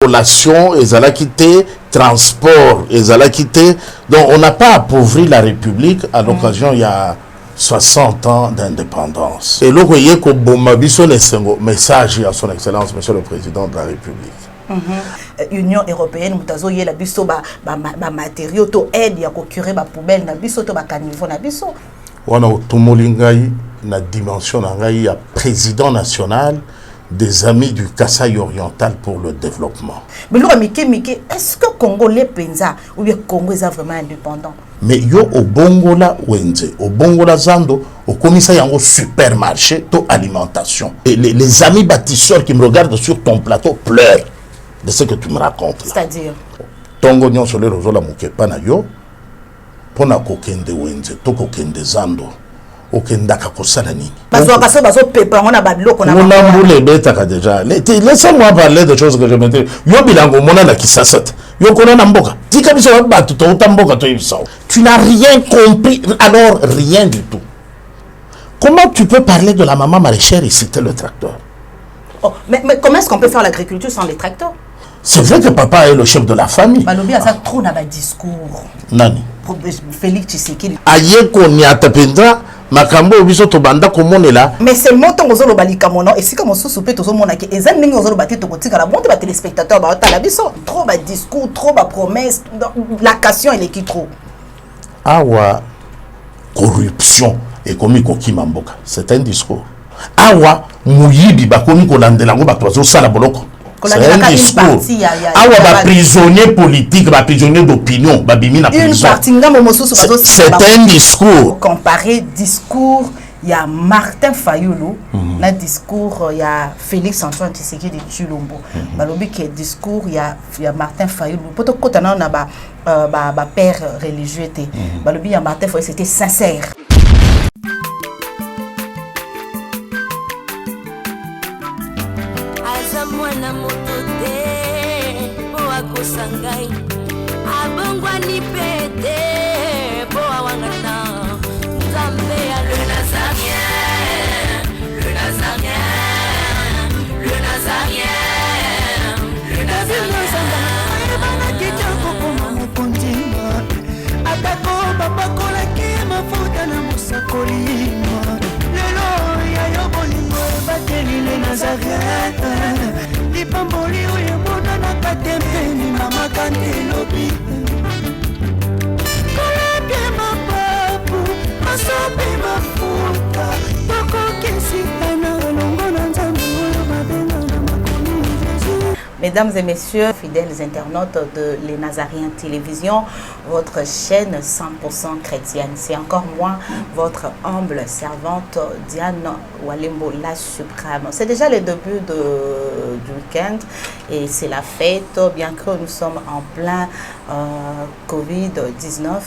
Relation, ils allaient quitter, transport, ils allaient quitter. Donc on n'a pas appauvri la République à l'occasion, il y a 60 ans d'indépendance. Et là, vous voyez que Bomabiso Nessengo, message à son Excellence, Monsieur le Président de la République. Union européenne, mutazo yé la biso ba matériaux to aide ya ko curer ba poubelle na biso to ba caniveau na biso. Wana otomolingai na dimension na ngai ya président national des amis du Kasaï oriental pour le développement. Mais là, est-ce que Congo les pensa ou bien Congo est vraiment indépendant? Mais yo au Bongola Wenze, au Bongola Zando, au commissariat au supermarché, to alimentation. Et les amis bâtisseurs qui me regardent sur ton plateau pleurent de ce que tu me racontes. C'est-à-dire Tongo nyon sole rozola mukepa na yo, pona kokende Wenze, to kokende Zando. Okendaka kosala nini? Laissez-moi parler de choses que je maîtrise. Yo bilango mona na kisasat. Yo kona mboka. Tika biso batu to utamboka to ibiso. Tu n'as rien compris, alors rien du tout. Comment tu peux parler de la maman maraîchère et citer le tracteur? Oh, mais comment est-ce qu'on peut faire l'agriculture sans les tracteurs? C'est vrai que papa est le chef de la famille. Balobi a ça trop na ba discours. Nani? Félix Tshisekedi. Ayeko ni atapendra. Makambo biso to banda komonela. Mais c'est montant ozolo balika mono et si comme sous soupé to mona ke ezan ningo ozolo bati to kotika la bonte ba téléspectateurs ba tala biso trop ba discours trop ba promesse la question elle est qui trop. Awa corruption et komi koki mamboka c'est un discours. Awa muyibi ba komi kolandela ngo ba tozo sala boloko. C'est un discours. Awa ba prisonnier politique, ba prisonnier d'opinion, ba bimi na prison. C'est un discours. Comparer discours, il y a Martin Fayulu, na discours il y a Félix Antoine Tshisekedi de Chilombo. Balobi que discours il y a Martin Fayulu. Poto kotana na ba père religieux té. Balobi il y a Martin Fayulu c'était sincère. Mwana moto te po akosangai abongwani pete po awangata nzambe ya le nazarien le nazarien le nazarien le nazarien bana kitoko koma mokonzinga atako babakolaki mafuta na mosakolima lelo ya yo bolingo bateli le nazarien Pamboli oye mona na katempeni mama kantelobi Kolapye mapapu masope mafuta Toko kesi ana longo na nzambu oyo mabenga na makomi Jésus. Mesdames et messieurs, fidèles internautes de Les Nazariens Télévision, votre chaîne 100% chrétienne. C'est encore moi, votre humble servante Diane Walembo, la suprême. C'est déjà le début du week-end et c'est la fête, bien que nous sommes en plein Covid-19,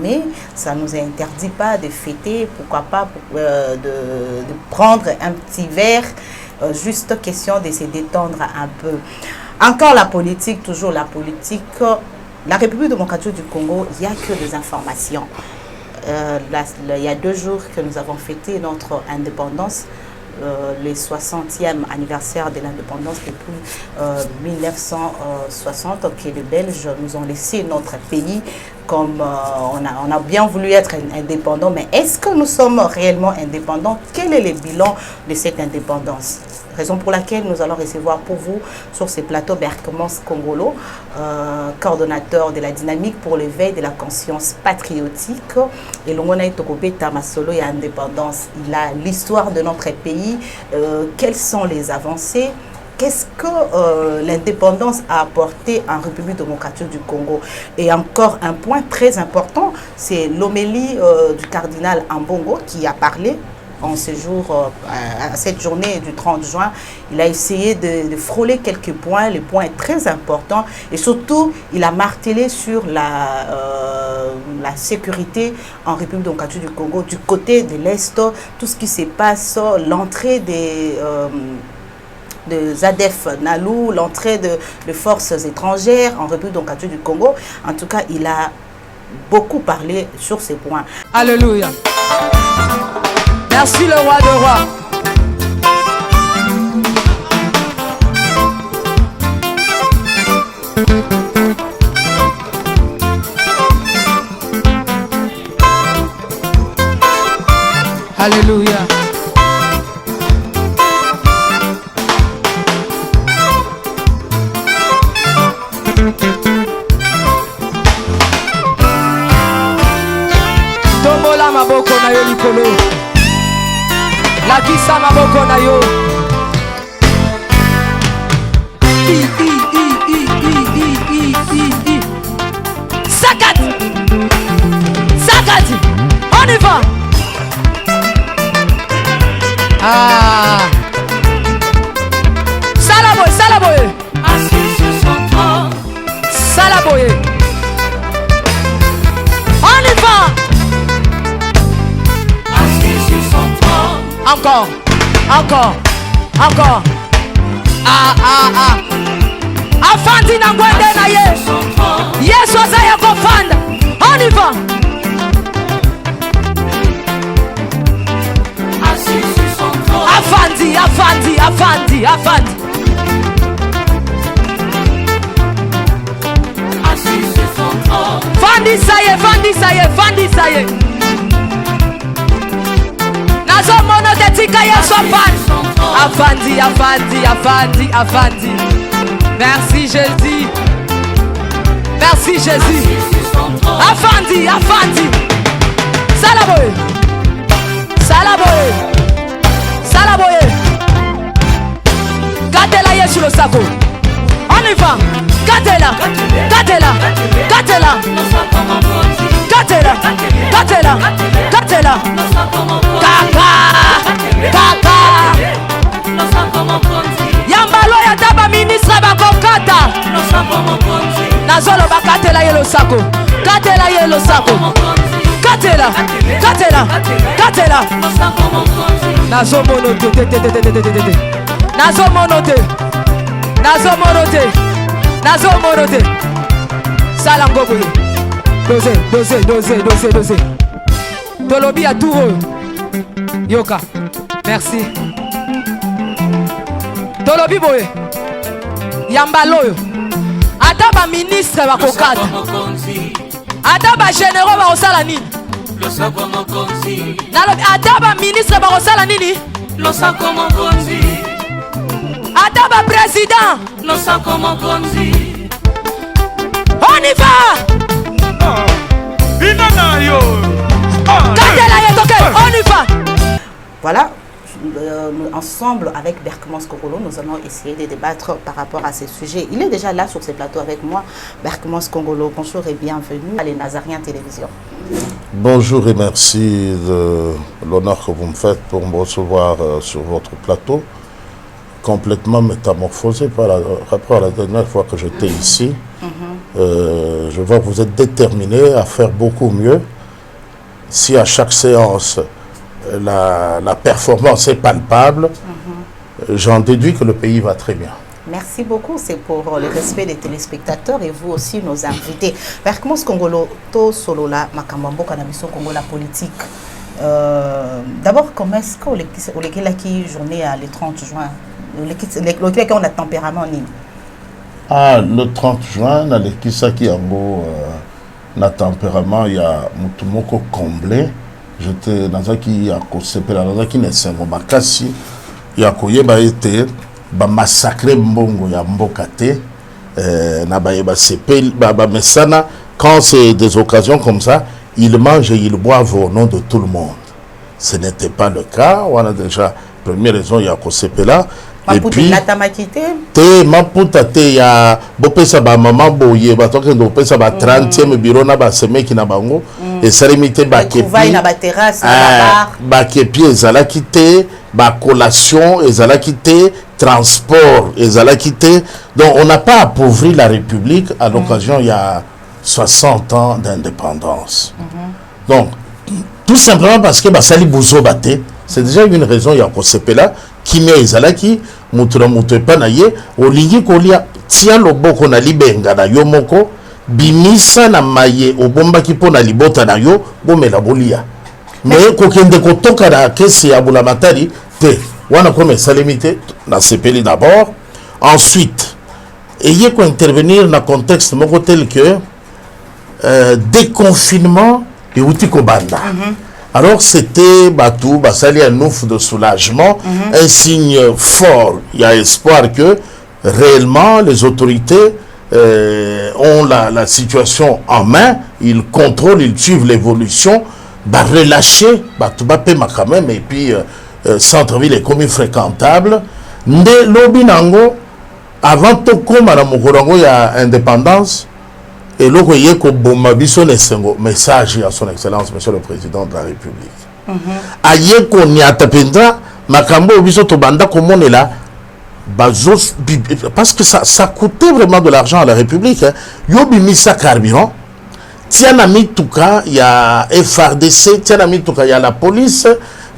mais ça ne nous interdit pas de fêter, pourquoi pas de prendre un petit verre. Juste question de se détendre un peu. Encore la politique, toujours la politique. La République démocratique du Congo, il n'y a que des informations. Il y a 2 jours que nous avons fêté notre indépendance, le 60e anniversaire de l'indépendance depuis 1960, que les Belges nous ont laissé notre pays comme on a bien voulu être indépendant, mais est-ce que nous sommes réellement indépendants? Quel est le bilan de cette indépendance? Raison pour laquelle nous allons recevoir pour vous sur ce plateau Berkmans Kongolo, coordonnateur de la dynamique pour l'éveil de la conscience patriotique. Et l'on a été Tamasolo et indépendance. Il a l'histoire de notre pays. Quelles sont les avancées? Qu'est-ce que l'indépendance a apporté en République démocratique du Congo? Et encore un point très important, c'est l'homélie du cardinal Ambongo qui a parlé en ce jour, à cette journée du 30 juin. Il a essayé de frôler quelques points. Le point est très important et surtout, il a martelé sur la sécurité en République démocratique du Congo, du côté de l'Est, tout ce qui se passe, l'entrée de Zadef Nalou, l'entrée de forces étrangères en République démocratique du Congo. En tout cas, il a beaucoup parlé sur ces points. Alléluia. Merci le roi de rois. Alléluia. Tombola maboko na yo likolo. Lakisa maboko na yo. Sakati. Sakati. On y va. Ah. Salaboye, Salaboye. Assis sur son trône. Salaboye. On y va. Assis sur son trône. Encore. Encore. Encore. Ah, ah, ah. Afandi na ngwende na ye. Yesu azaya kofanda. On y va. Assis sur son trône. Afandi, Afandi, Afandi, Afandi. Assis sur son trône. Fandi saye, Fandi saye, Fandi saye. Nazo mono te tika Yesu afandi. Afandi, Afandi, Afandi, Afandi. Merci Jésus. Merci Jésus. Afandi, Afandi. Salaboye. Salaboye. Salaboye. Gatela Yesu le sako. On y va. Gatela. Gatela. Gatela. Gatela. Gatela. Gatela. Kaka. Kaka. Yambalo ya taba ministre bakokata. Nazolo bakatela yelo sako. Katela yelo sako. Katela. Katela. Katela. Nazo monote. Nazo monote. Nazo monote. Nazo monote. Salango boye. Dose, dose, dose, dose, dose. Tolobi à tout. Yoka. Merci. Tolobi boye. Yambaloyo. Ataba ministre bakokata. Ataba généraux bakosala nini? Nalobi ataba ministre bakosala nini? Ataba président. On y va. On y va. Voilà. Ensemble avec Berkmans Kongolo, nous allons essayer de débattre par rapport à ces sujets. Il est déjà là sur ce plateau avec moi, Berkmans Kongolo. Bonjour et bienvenue à les Nazariens Télévision. Bonjour et merci de l'honneur que vous me faites pour me recevoir sur votre plateau. Complètement métamorphosé par rapport à la dernière fois que j'étais ici. Je vois que vous êtes déterminé à faire beaucoup mieux. Si à chaque séance, la performance est palpable, j'en déduis que le pays va très bien. Merci beaucoup, c'est pour le respect des téléspectateurs et vous aussi, nos invités. Berkmans Kongolo, to solola makamambo kanabiso Congo la politique. D'abord, comment est-ce qu'on est journée le 30 juin? On a tempérament ni. Ah, le 30 juin, dans les Kisaki Yango, na tempérament, il y a Mutumoko comblé. J'étais dans un qui a concepé dans un qui n'est pas makasi. Il y a koyeba été ba massacré mbongo ya mbokate. Na ba yeba sepe ba mesana. Quand c'est des occasions comme ça, ils mangent et ils boivent au nom de tout le monde. Ce n'était pas le cas. On a déjà première raison il y a concepé là. Et puis, te maputa te ya bopesa ba maman boye ba toke ndo pesa ba 30e bureau na ba semeki na bango et salimité ba kepi na ba terrasse na ba kepi ezala kité ba collation ezala kité transport ezala kité. Donc on n'a pas appauvri la République à l'occasion il y a 60 ans d'indépendance. Donc tout simplement parce que ba sali bozo baté, c'est déjà une raison il y a concepé là qui ezalaki mutura mutepa na ye olingi kolia tia loboko na libenga na yo moko bimisa na maye obombaki po na libota na yo bomela bolia mais kokende kotoka na kesi ya bulamatari te wana comme salimité na sepeli d'abord. Ensuite ayez ko intervenir na contexte moko tel que déconfinement et outi kobanda Alors c'était Batou, Basali un ouf de soulagement, un signe fort. Il y a espoir que réellement les autorités ont la situation en main, ils contrôlent, ils suivent l'évolution, relâcher, Batou Bapé quand même, et puis centre-ville est comme fréquentable. Nde lobi nango, avant tout comme à la Mokorango, il y a indépendance. Et là, il y a un message à son excellence, monsieur le président de la République. Aïe qu'on y a tapé makambo biso to banda comme on est là, parce que ça coûtait vraiment de l'argent à la République. Yobi misa carburant. Tiens ami tout cas, il y a FRDC, tiens ami tout cas, il y a la police.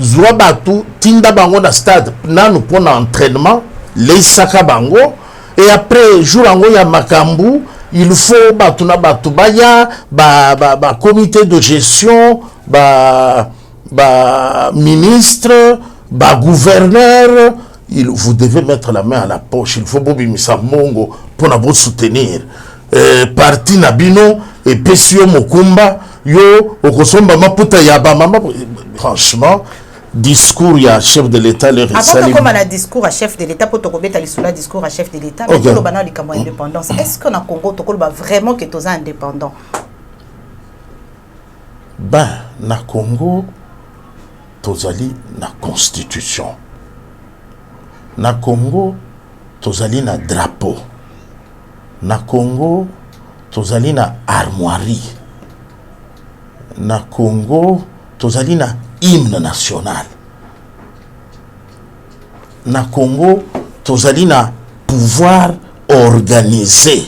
Zwa batu tinda bango na stade nanu pour l'entraînement, les saka bango. Et après jour ango ya makambu. Il faut batubaya comité de gestion, ministre, gouverneur. Vous devez mettre la main à la poche. Il faut bobimisa mongo pour nous soutenir. Parti nabino et Pesio Mokumba yo okosomba maputa yaba mama. Franchement. Discours à chef de l'État le avant comme un discours à chef de l'État pour te remettre à discours à chef de l'État mais pour le banal du indépendance est-ce qu'on a Congo to vraiment que tous indépendants ben na Congo tozali na constitution na Congo tozali na drapeau na Congo tozali na armoirie na Congo tozali na hymne national. Na Congo, tozali na pouvoir organisé.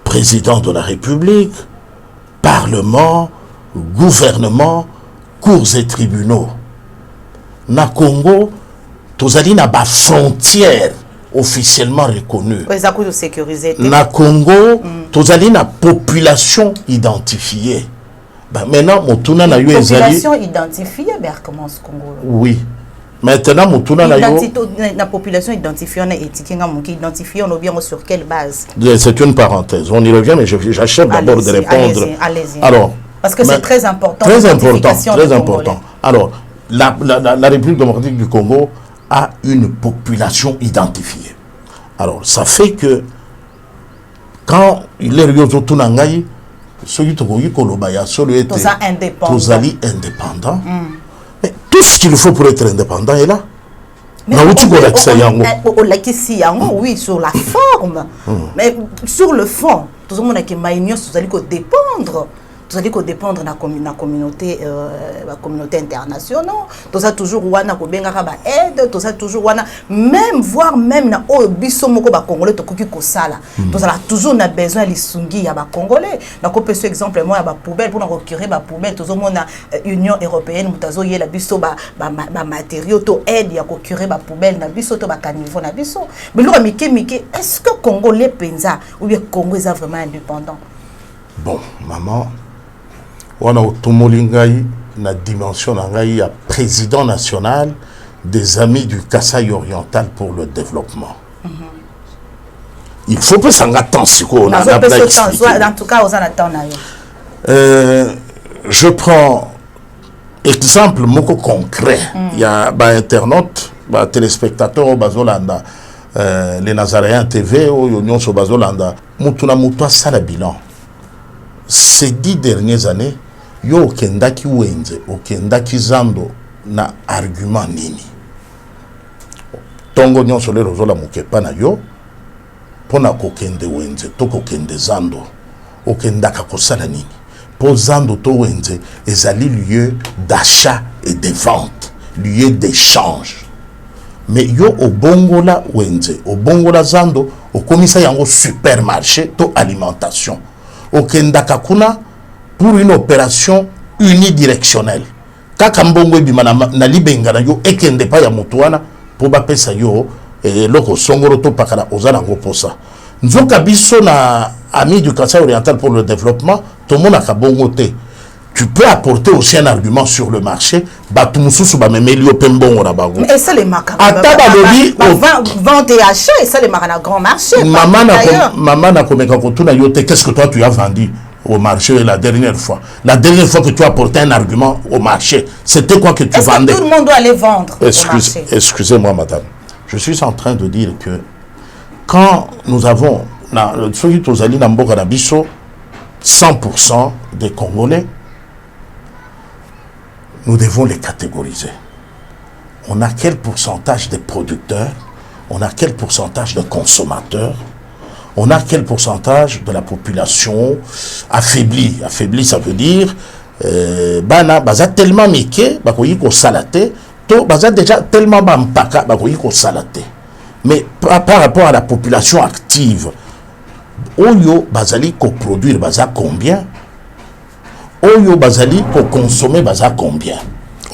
Président de la République, Parlement, gouvernement, cours et tribunaux. Na Congo, tozali na ba frontière officiellement reconnue. Na Congo, tozali na population identifiée. Ben maintenant, Motuna na yo ezali. Population identifiée, mais comment ce Congo? Oui. Maintenant, Motuna na yo. La population identifiée, on est étiqueté, on identifie, on bien sur quelle base? C'est une parenthèse. On y revient, mais j'achève d'abord de répondre. Allez-y. Alors. Parce que c'est très important. Très important. Très important. Alors, la République démocratique du Congo a une population identifiée. Alors, ça fait que quand il est Ryozotunangaï, ceux qui indépendant. Mais tout ce qu'il faut pour être indépendant est là. Oui, sur la forme. Mais sur le fond, tout le monde a dépendre. Tout ça dépendre de la communauté internationale. Tout ça toujours wana ko benga ba aide, tout ça toujours wana même voire même na o biso moko ba congolais to koki ko sala. Tout ça toujours na besoin lisungi ya ba congolais. Na ko peut exemple moi ya ba poubelle pour na procurer ba poubelle tout monde na Union européenne mutazo yela biso ba matériaux to aide ya procurer ba poubelle na biso to ba caniveau na biso. Mais lo mike est-ce que congolais penza ou bien Congo est vraiment indépendant? Bon, maman on a automolingai na dimension nangai ya président national des amis du Kasaï oriental pour le développement. Il faut que ça attende si on a en tout cas aux attend je prends exemple moko concret. Il y a ba internaute, ba téléspectateurs bazolanda les Nazaréens TV ou Union so bazolanda mutuna mutwa sala bilan. Ces 10 dernières années yo okendaki wenze okendaki zando na argument nini tongo nyonso lelo zola mokepa na yo pona kokende wenze to kokende zando okendaka kosala nini po zando to wenze ezali lieu d'achat et de vente lieu d'échange mais yo obongola wenze obongola zando okomisa yango supermarché to alimentation okendaka kuna pour une opération unidirectionnelle. Kaka mbongo ebima na libenga na yo ekende pa ya mutuana po ba pesa yo loko songoro to pakala ozana ngo posa. Nzoka biso na ami du Kasaï oriental pour le développement to mona ka bongo te. Tu peux apporter aussi un argument sur le marché, batu mususu ba memelio pembongo na bango. Et ça les marques. Ataba lobi vente et achat et ça les marques na grand marché. Maman na komeka kotuna yo te qu'est-ce que toi tu as vendu? au marché la dernière fois. La dernière fois que tu as porté un argument au marché, c'était quoi que tu vendais? Tout le monde doit aller vendre au marché. Excusez-moi, madame. Je suis en train de dire que quand nous avons 100% des Congolais, nous devons les catégoriser. On a quel pourcentage de producteurs? On a quel pourcentage de consommateurs? On a quel pourcentage de la population affaiblie? Affaiblie, ça veut dire baza tellement méqué, bakoyi ko salate, to baza déjà tellement bampaka, bakoyi ko salate. Mais par rapport à la population active, oyo bazali ko produire baza combien? Oyo bazali ko consommer baza combien?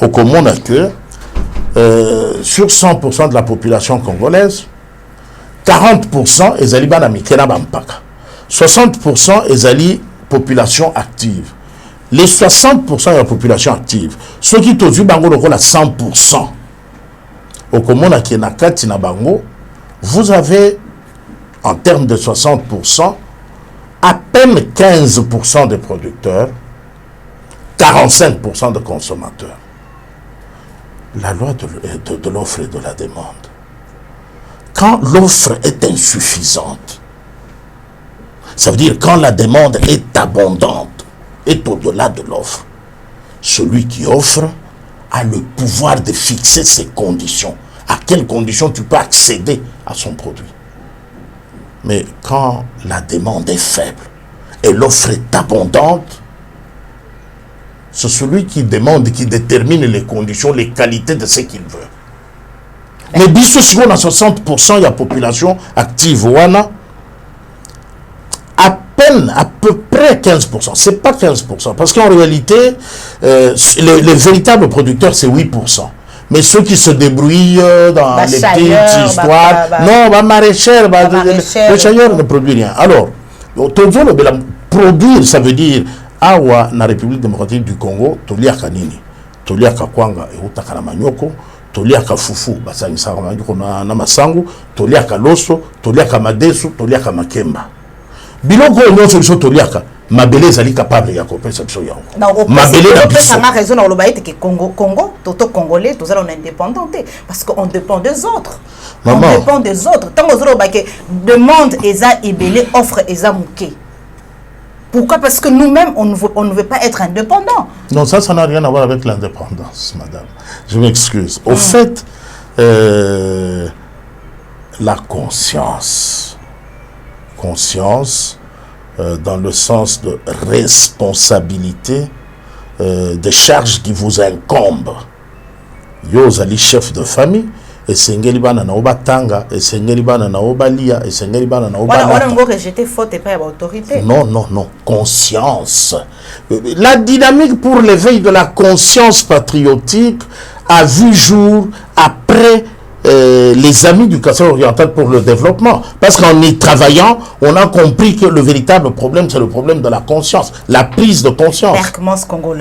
Au commun que sur 100% de la population congolaise, 40% ezali bana mikena bampaka. 60% ezali population active. Les 60% de la population active, ceux qui t'ont vu bango lokola 100%. Au commun qui na kati na bango, vous avez en termes de 60%, à peine 15% de producteurs, 45% de consommateurs. La loi de l'offre et de la demande. Quand l'offre est insuffisante, ça veut dire quand la demande est abondante, est au-delà de l'offre, celui qui offre a le pouvoir de fixer ses conditions. À quelles conditions tu peux accéder à son produit. Mais quand la demande est faible et l'offre est abondante, c'est celui qui demande, qui détermine les conditions, les qualités de ce qu'il veut. Mais biso si on a 60% de la population active, wana, à peine, à peu près 15%. C'est pas 15%. Parce qu'en réalité, les véritables producteurs, c'est 8%. Mais ceux qui se débrouillent dans les petites histoires, non, maraîchers, les chailleurs ne produisent rien. Alors, produire, ça veut dire, awa na République démocratique du Congo, toliaka nini? Toliaka kwanga e utakana manyoko, toliaka fufu, basangisa manyoko na masangu, toliaka loso, toliaka madesu, toliaka makemba. Biloko nyonso biso toliaka, mabele ezali capable ya kopesa biso yango. Mabele na biso. Ça m'a raison dans le baït que Congo, toto congolais, tous allons indépendants parce qu'on dépend des autres. Maman. On dépend des autres. Tant que vous avez demande eza ibelé, offre eza mouké. Pourquoi? Parce que nous-mêmes, on ne veut pas être indépendants. Non, ça n'a rien à voir avec l'indépendance, madame. Je m'excuse. Au fait, la conscience, dans le sens de responsabilité, des charges qui vous incombent. Yo ali chef de famille, et sengeli bana na obatanga, et sengeli bana na obalia, et sengeli bana na obalia. On a rejeté faute et pas l'autorité. Non. Conscience. La dynamique pour l'éveil de la conscience patriotique a vu jour après les amis du Kassai oriental pour le développement. Parce qu'en y travaillant, on a compris que le véritable problème, c'est le problème de la conscience, la prise de conscience.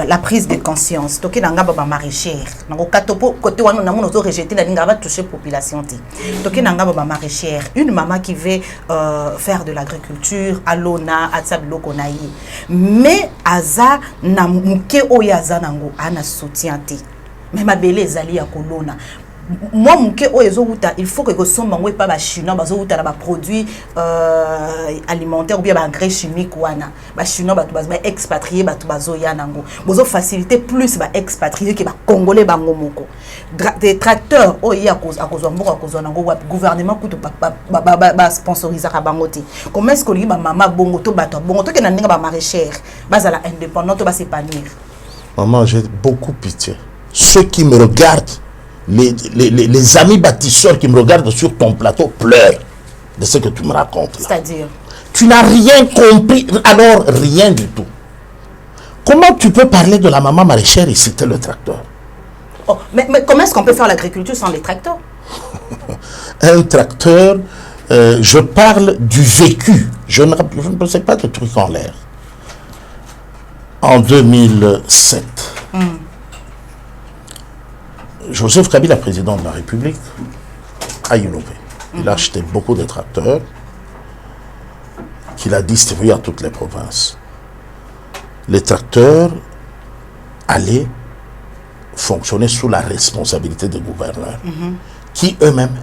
La prise de conscience. Toki nanga baba maraîchère. Nango katopo côté wana na mono rejeter la linga va toucher population ti. Toki nanga baba maraîchère, une maman qui veut faire de l'agriculture à l'ona à tsablo konayi. Mais aza na muke oyaza nango ana soutien ti. Mais ma belle ezali ya kolona. Moi il faut que les pas ba chinois bazo ba produits alimentaires ou bien ba engrais chimiques wana ba chinois ba expatriés ba bazo ya nango bozo faciliter plus ba expatriés que ba congolais ba ngomoko des tracteurs ya cause mboka cause nango wa gouvernement kuto ba sponsoriser ka bangoti comment est-ce que li ba mama bongo to bato bongo to ke na ndinga ba maraîchère bazala indépendant to ba s'épanouir. Maman, j'ai beaucoup pitié. Ceux qui me regardent, les amis bâtisseurs qui me regardent sur ton plateau pleurent de ce que tu me racontes. C'est-à-dire? Tu n'as rien compris, alors rien du tout. Comment tu peux parler de la maman maraîchère et citer le tracteur? Oh, mais comment est-ce qu'on peut faire l'agriculture sans les tracteurs? Un tracteur, je parle du vécu. Je ne sais pas de trucs en l'air. En 2007, Joseph Kabila, président de la République, a innové. Il a acheté beaucoup de tracteurs qu'il a distribués à toutes les provinces. les tracteurs allaient fonctionner sous la responsabilité des gouverneurs, qui eux-mêmes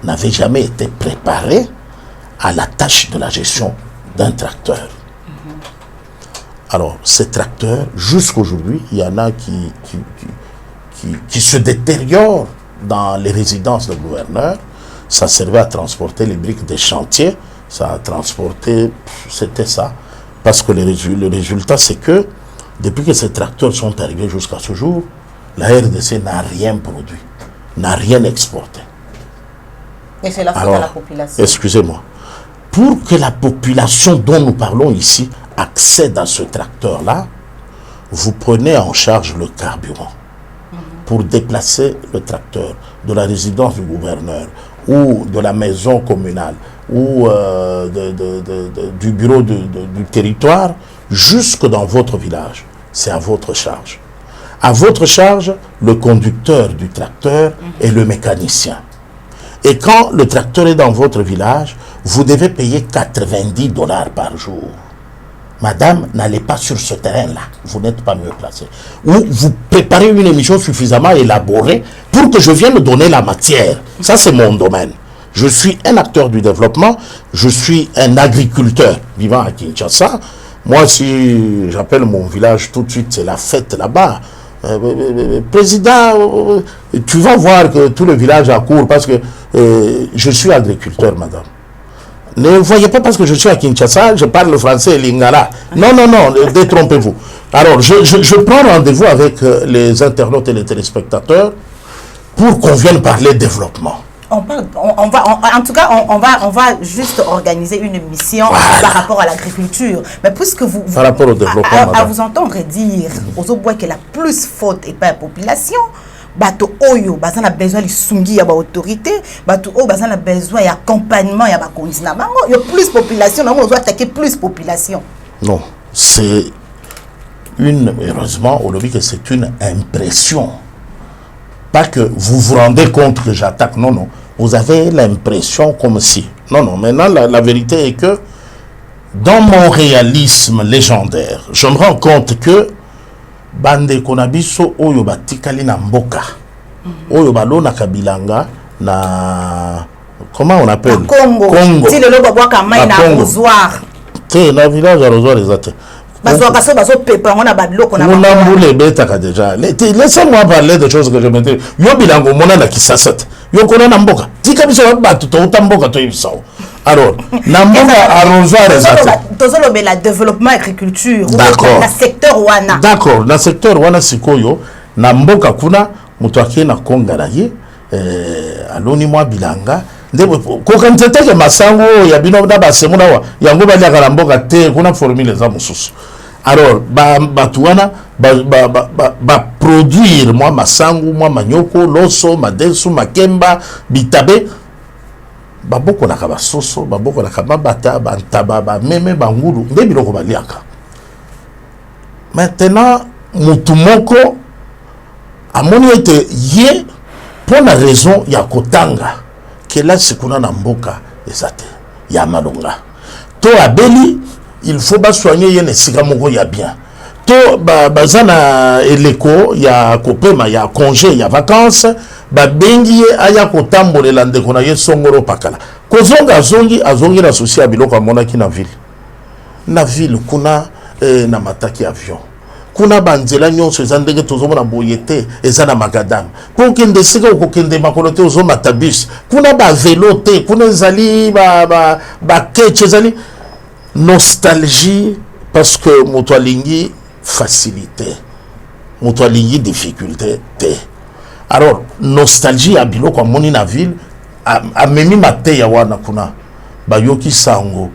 n'avaient jamais été préparés à la tâche de la gestion d'un tracteur. Alors, ces tracteurs, jusqu'aujourd'hui, il y en a qui se détériorent dans les résidences de gouverneurs. Ça servait à transporter les briques des chantiers, ça a transporté, c'était ça. Parce que le résultat, c'est que, depuis que ces tracteurs sont arrivés jusqu'à ce jour, la RDC n'a rien produit, n'a rien exporté. Et c'est la faute à la population. Excusez-moi. Pour que la population dont nous parlons ici accède à ce tracteur-là, vous prenez en charge le carburant pour déplacer le tracteur de la résidence du gouverneur ou de la maison communale ou du bureau du territoire jusque dans votre village. C'est à votre charge. À votre charge, le conducteur du tracteur et le mécanicien. Et quand le tracteur est dans votre village, vous devez payer $90 par jour. Madame, n'allez pas sur ce terrain-là. Vous n'êtes pas mieux placé. Ou vous préparez une émission suffisamment élaborée pour que je vienne donner la matière. Ça, c'est mon domaine. Je suis un acteur du développement. Je suis un agriculteur vivant à Kinshasa. Moi, si j'appelle mon village tout de suite, c'est la fête là-bas. Président, tu vas voir que tout le village accourt parce que je suis agriculteur, madame. Ne voyez pas parce que je suis à Kinshasa, je parle le français et lingala. Non, détrompez-vous. Alors, je prends rendez-vous avec les internautes et les téléspectateurs pour qu'on vienne parler développement. En tout cas, on va juste organiser une émission par rapport à l'agriculture. Mais puisque vous par rapport au développement, à vous entendre dire aux autres que la plus faute est pas la population, bato oyo bazana besoin de sungi ya ba autorité, bato oyo bazana besoin d'accompagnement ya ba kondina bango, il y a plus population, on doit attaquer plus population. Non, c'est heureusement, on dit que c'est une impression. Pas que vous vous rendez compte que j'attaque, non. Vous avez l'impression comme si. Non, maintenant la vérité est que dans mon réalisme légendaire, je me rends compte que bande konabiso oyo batikali na mboka. Oyo balona kabilanga na comment on appelle Congo. Si le lobo boit kamai na arrosoir. Te na village arrosoir exact. Laissez-moi parler de choses que je maîtrise. Yo bilango mona na kisasat. Yo kona na mboka. Tika biso batu to utamboka to ibisao. Alors, na mboka arrosoir exact. Tozolo bela développement agriculture ou na secteur wana. D'accord, na secteur wana sikoyo na mboka kuna mutu akena kongala ye aloni mwa bilanga ndebo ko kanteteke masango ya bino da basemuna wa yango bali akala mboka te kuna formule za mususu. Alors batuana produire moi masango moi manyoko loso madesu makemba bitabe baboko na kaba soso baboko na kaba bata bantaba ba meme bangulu nde biloko baliaka. Maintenant mutu moko amoni ete ye pour la raison ya kotanga kela sikuna na mboka ezate ya malonga to abeli il faut pas soigner yene sika moko ya bien to bazana eleko ya kopema ya congé ya vacances bengi aya kotambolela ndeko na ye songoro pakala kozonga azongi na souci biloko amonaki na ville kuna na mataki avion kuna banzela nyonso eza ndenge tozomona boyete eza na makadam kokende sika okokende makolo te ozomata bus kuna ba vélo te kuna ezali ba keche ezali nostalgie parce que moto alingi facilité moto alingi difficulté te. Alors nostalgie ya biloko amoni na ville amemi mate ya wana kuna bayoki sango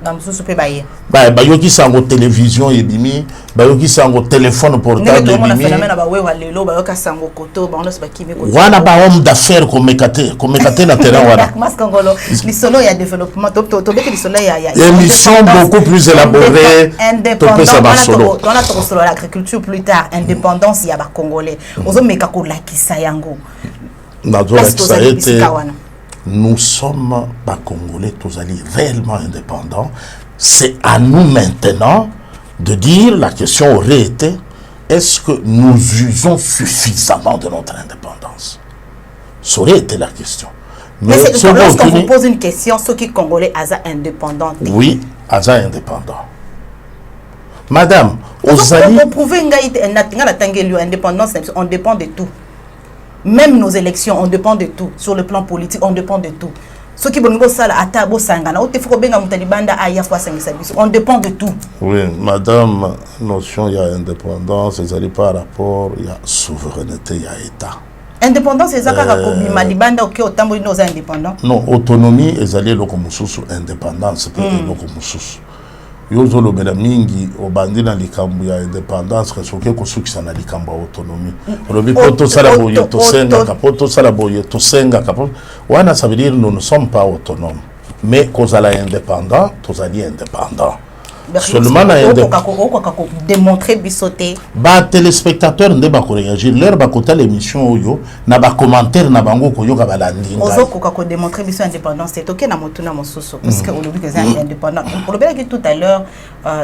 bayoki sango télévision ebimi bayoki sango téléphone portable ebimi wana ba homme d'affaires komekate na terrain wana émission beaucoup plus élaborée topesa basolo on a l'agriculture plus tard indépendance ya ba congolais ozomeka ko lakisa yango nous sommes pas congolais, tous allés réellement indépendants. C'est à nous maintenant de dire, la question aurait été, est-ce que nous usons suffisamment de notre indépendance? Ça aurait été la question. Mais c'est lorsqu'on vous pose une question, ceux qui Congolais Aza indépendants. Oui, Aza indépendant. Madame, pour prouver indépendance, on dépend de tout. Même nos élections, on dépend de tout. Sur le plan politique, on dépend de tout. Ceux qui on dépend de tout. Oui, madame, notion, il y a indépendance, ils allaient par rapport, il y a souveraineté, il y a État. Indépendance, c'est ça que Malibanda ok autant nos indépendants. Non, autonomie, ils allaient le sous indépendance, c'est le sous. Yozo lo bela mingi obandi na likambu ya indépendance resoke ko suki sana likambu autonomie. Robi poto sala boye to senga kapoto sala boye to senga kapoto. Wana ça veut dire nous ne sommes pas autonomes. Mais cause à l'indépendant, tous alliés indépendants. Seulement démontrer bisoté. Ba téléspectateurs ne ba ko réagir leur ba kota l'émission oyo na ba commentaire na bango ko yoka balandi. Ozo ko démontrer biso indépendance c'est OK na motuna mosusu parce que aujourd'hui que c'est indépendant. Pour le bien tout à l'heure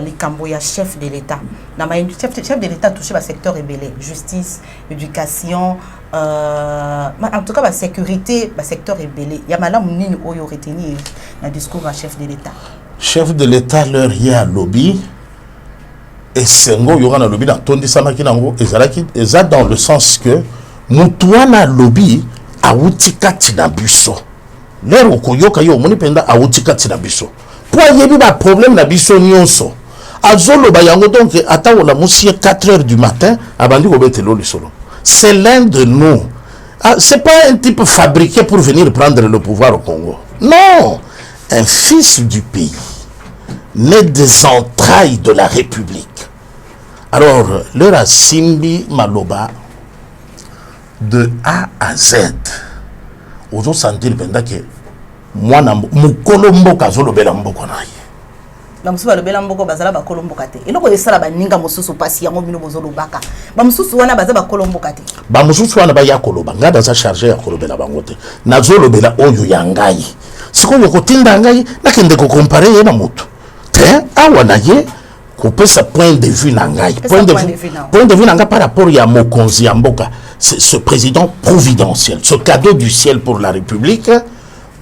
les Camboya chef de l'État. Na ma chef de l'État touché ba secteur ébélé, justice, éducation en tout cas la sécurité, le secteur ébélé. Il y a madame nini oyo retenir dans discours à chef de l'État. Chef de l'État leur y a lobby et sengo yora na lobby na tondi samaki nango ezalaki eza dans le sens que mutuana lobby awutikati na biso leur okoyoka yo moni penda awutikati na biso po yebi ba problème na biso nyonso azolo ba yango donc ata wala musie 4h du matin abandi ko betelo lisolo. C'est l'un de nous. C'est pas un type fabriqué pour venir prendre le pouvoir au Congo. Non, un fils du pays, né des entrailles de la République. Alors, leur a Simbi Maloba, de A à Z, aux autres sentir que moi, Moukolombo Kazolo Belambo Konaye. Bamusuba lobela mboko bazala ba kolombo kate eloko esala baninga mosusu pasi yango bino bozolo baka bamususu wana bazaba kolombo kate bamususu wana ba yakoloba ngada za charger ya kolobela bangote nazolo bela oyo yangai siko yo kotinda ngai nakende ko comparer ye na mutu te awa na ye couper sa point de vue na ngai point de vue nanga par rapport ya mokonzi ya mboka ce président providentiel ce cadeau du ciel pour la République.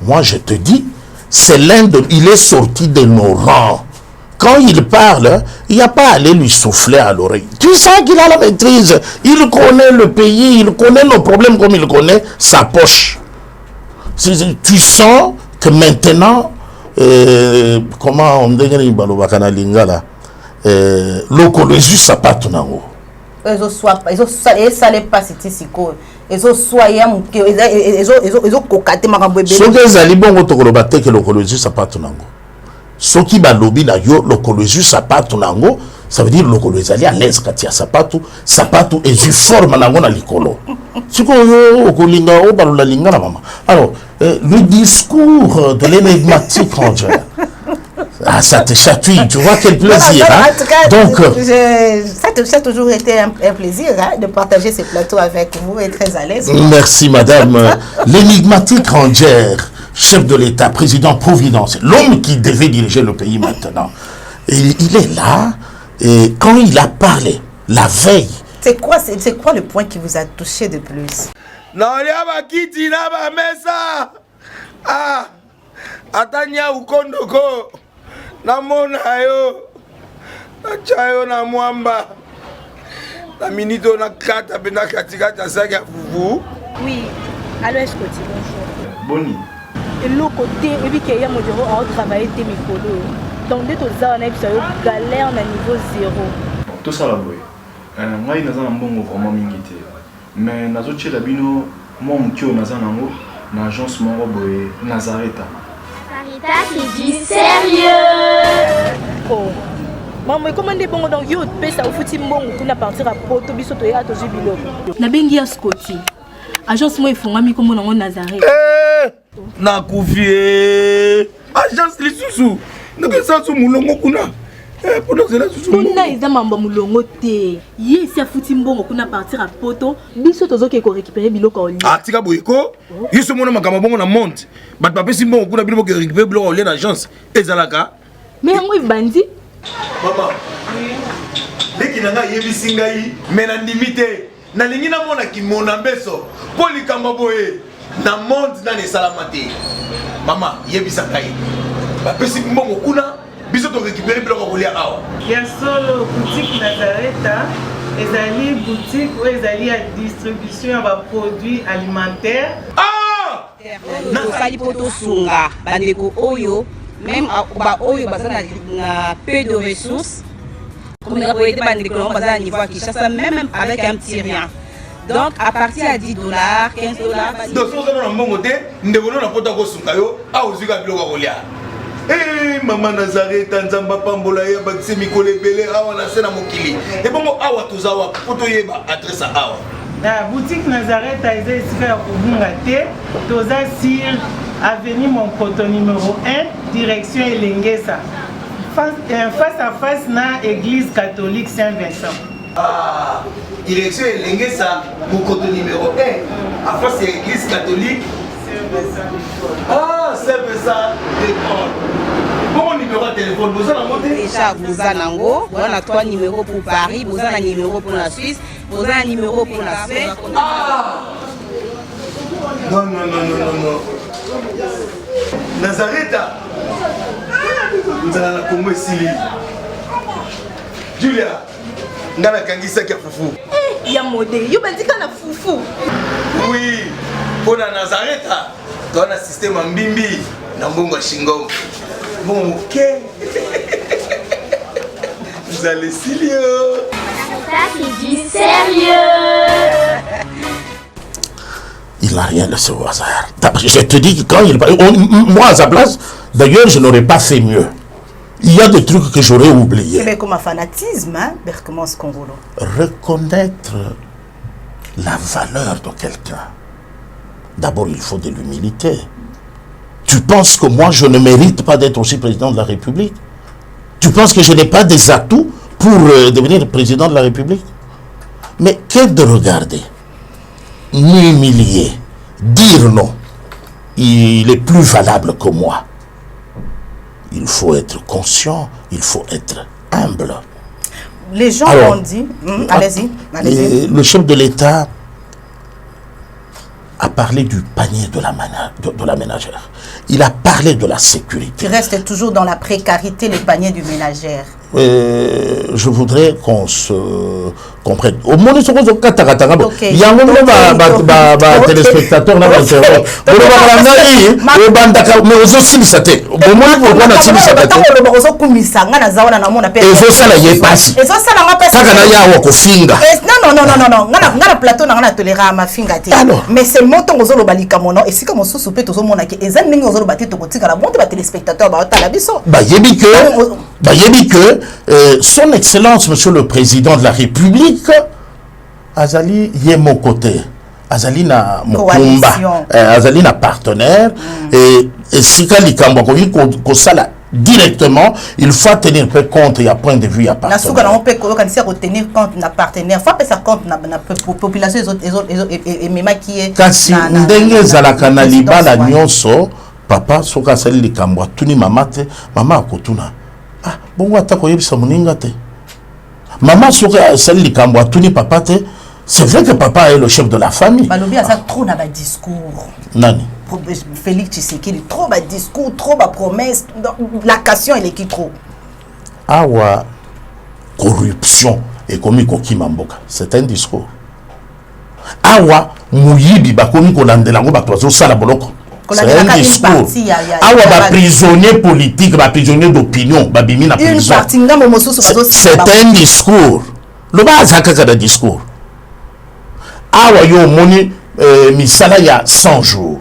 Moi je te dis c'est l'un de il est sorti de nos rangs. Quand il parle, il n'y a pas à aller lui souffler à l'oreille. Tu sens qu'il a la maîtrise. Il connaît le pays, il connaît nos problèmes comme il connaît sa poche. Tu sens que maintenant, comment on dit l'okolozu sapato nango. Ils ont pas ici ils ont soyé ils ont cocaté makambo ebele. Soki ezali bongo tokoloba te ke l'okolozu sapato nango. Soki ba lobi na yo l'okolozu sapato nango, ça veut dire l'okolozu ali à l'aise kati ya sapato ezu forme nango na likolo. Siko yo okolinga o balola linga na mama. Alors, le discours de l'énigmatique Angèle. Ah, ça te chatouille, tu vois quel plaisir. Hein? En tout cas, donc, ça a toujours été un plaisir hein, de partager ce plateau avec vous et très à l'aise. Merci madame. L'énigmatique Ranger, chef de l'État, président providentiel, l'homme qui devait diriger le pays maintenant. Et il est là, et quand il a parlé, la veille. C'est quoi le point qui vous a touché de plus? Non, il y a qui dit là, mesa. Ah, Atania ou Kondoko. Namona yo nachayo na mwamba la minito na kata bena katikata saki ya fufu. Oui, allô est-ce que tu bonjour. Boni. Et l'autre côté, et puis qu'il y a mon bureau à travailler tes micros. Donc dès que tu as une galère à niveau 0. Tout ça là boy. Moi il n'a pas bon vraiment mingité. Mais nazo tche labino moi mon tio naza nango na agence mon boy Nazareta. C'est du sérieux. Oh. Maman, comment est bon donc yo pesa au fouti mbongo kuna partir à poto biso to ya to jubilo. Na bengi ya Scotty. Agence moi ifungami comme na Nazareth. Na kufie. Agence lisusu. Nako sansu mulongo kuna. Pendant cela susu. Kuna eza mamba mulongo te. Ye si afuti mbongo kuna partir à poto biso tozo ke ko récupérer biloko oli. Ah tika boyeko. Yiso mona makama bongo na monte. Bat papa si mbongo kuna biloko ke récupérer biloko oli na agence. Ezalaka. Mais moi bandi. Maman. leki na ngai yebisi ngai me na ndimi te nalingi namona kimona mbeso mpo likambo boye na monde nani esalama te mama yebisa ngai bapesi mbongo kuna biso torécupéré biloko kolia awa ya solo boutique Nazareta ezali boutique oyo ezali ya distribution ya baproduits alimentaires tosali mpo tosunga bandeko oyo même baoyo baza na peu de ressources comme on a été bandeko nango baza na niveau ya Kinshasa même avec un petit rien. Donc à partir à $10, $15. Donc si vous avez un bon côté, nous devons nous apporter au sungayo, à aux yeux de l'olia. Eh maman Nazareth, Nzamba Pambola, Bakse Mikole Bele, Awa Nasena Mokili. Et bon Awa Tozawa, Potoyeba adresse à Awa. La boutique Nazareth a été ici à Kubungate, Toza sur avenue Monkoto numéro 1, direction Elengesa. Face à face na église catholique Saint-Vincent. Ah, direction Elengesa, Monkoto numéro 1, à face de l'église catholique Saint-Vincent. Ah, Saint-Vincent d'école. Bon numéro de téléphone, vous en avez déjà, vous en avez, on a 3 numéros pour Paris, vous en avez un numéro pour la Suisse, vous en avez un numéro pour la Suède. Ah! Non. Nazareth, nous allons la Congo Sili. Julia, nous allons la Kangisa qui a foufou. Il y a modé, il y a un foufou. Oui, pour la Nazareth, dans le système Mbimbi, dans le Bongo Shingo. Bon, ok. Vous allez Silio. Ça, c'est du sérieux. Il n'a rien de ce hasard. Je te dis que quand il parle, moi à sa place, d'ailleurs, je n'aurais pas fait mieux. Il y a des trucs que j'aurais oubliés. C'est comme un fanatisme, hein, Berkmans Congolo. Reconnaître la valeur de quelqu'un. D'abord, il faut de l'humilité. Tu penses que moi, je ne mérite pas d'être aussi président de la République? Tu penses que je n'ai pas des atouts pour devenir président de la République? Mais qu'est-ce de regarder, m'humilier, dire non, il est plus valable que moi. Il faut être conscient, il faut être humble. Les gens ont dit... allez-y. Le chef de l'État a parlé du panier de la ménagère. Il a parlé de la sécurité. Tu restes toujours dans la précarité, le panier du ménagère. Je voudrais qu'on se comprenne. Au moins, il y a un téléspectateur là, mais c'est le montant aux olo balika mono et si comme sous soupé tous au monde qui ezan ningo olo bati to kotika la monte ba téléspectateur ba ta la biso yebi que son excellence monsieur le président de la République azali yemo côté azali na mokumba azali na partenaire et si kali kamba ko sala directement, il faut tenir compte, il y a point de vue à partenaire. On peut retenir compte na partenaire, faut pas faire compte na population et même qui est kasi ndenge za kanaliba la nyonso papa soka sali likambo tuni mama te mama akotuna ah bongo atako yebisa muninga te mama soka sali likambo tuni papa te. C'est vrai que papa est le chef de la famille. Balobi a ça trop na ba discours. Nani Félix Tshisekedi trop ba discours, trop ba promesse, la question elle est qui trop. Awa corruption et komi koki mamboka, c'est un discours. Awa muyibi ba komi kolandela ngo ba tozo sala boloko. C'est un discours. Awa ba prisonnier politique, ba prisonnier d'opinion, ba bimi na prison. C'est un discours. Le ba azaka ka discours. Awa yo moni misala ya 100 jours.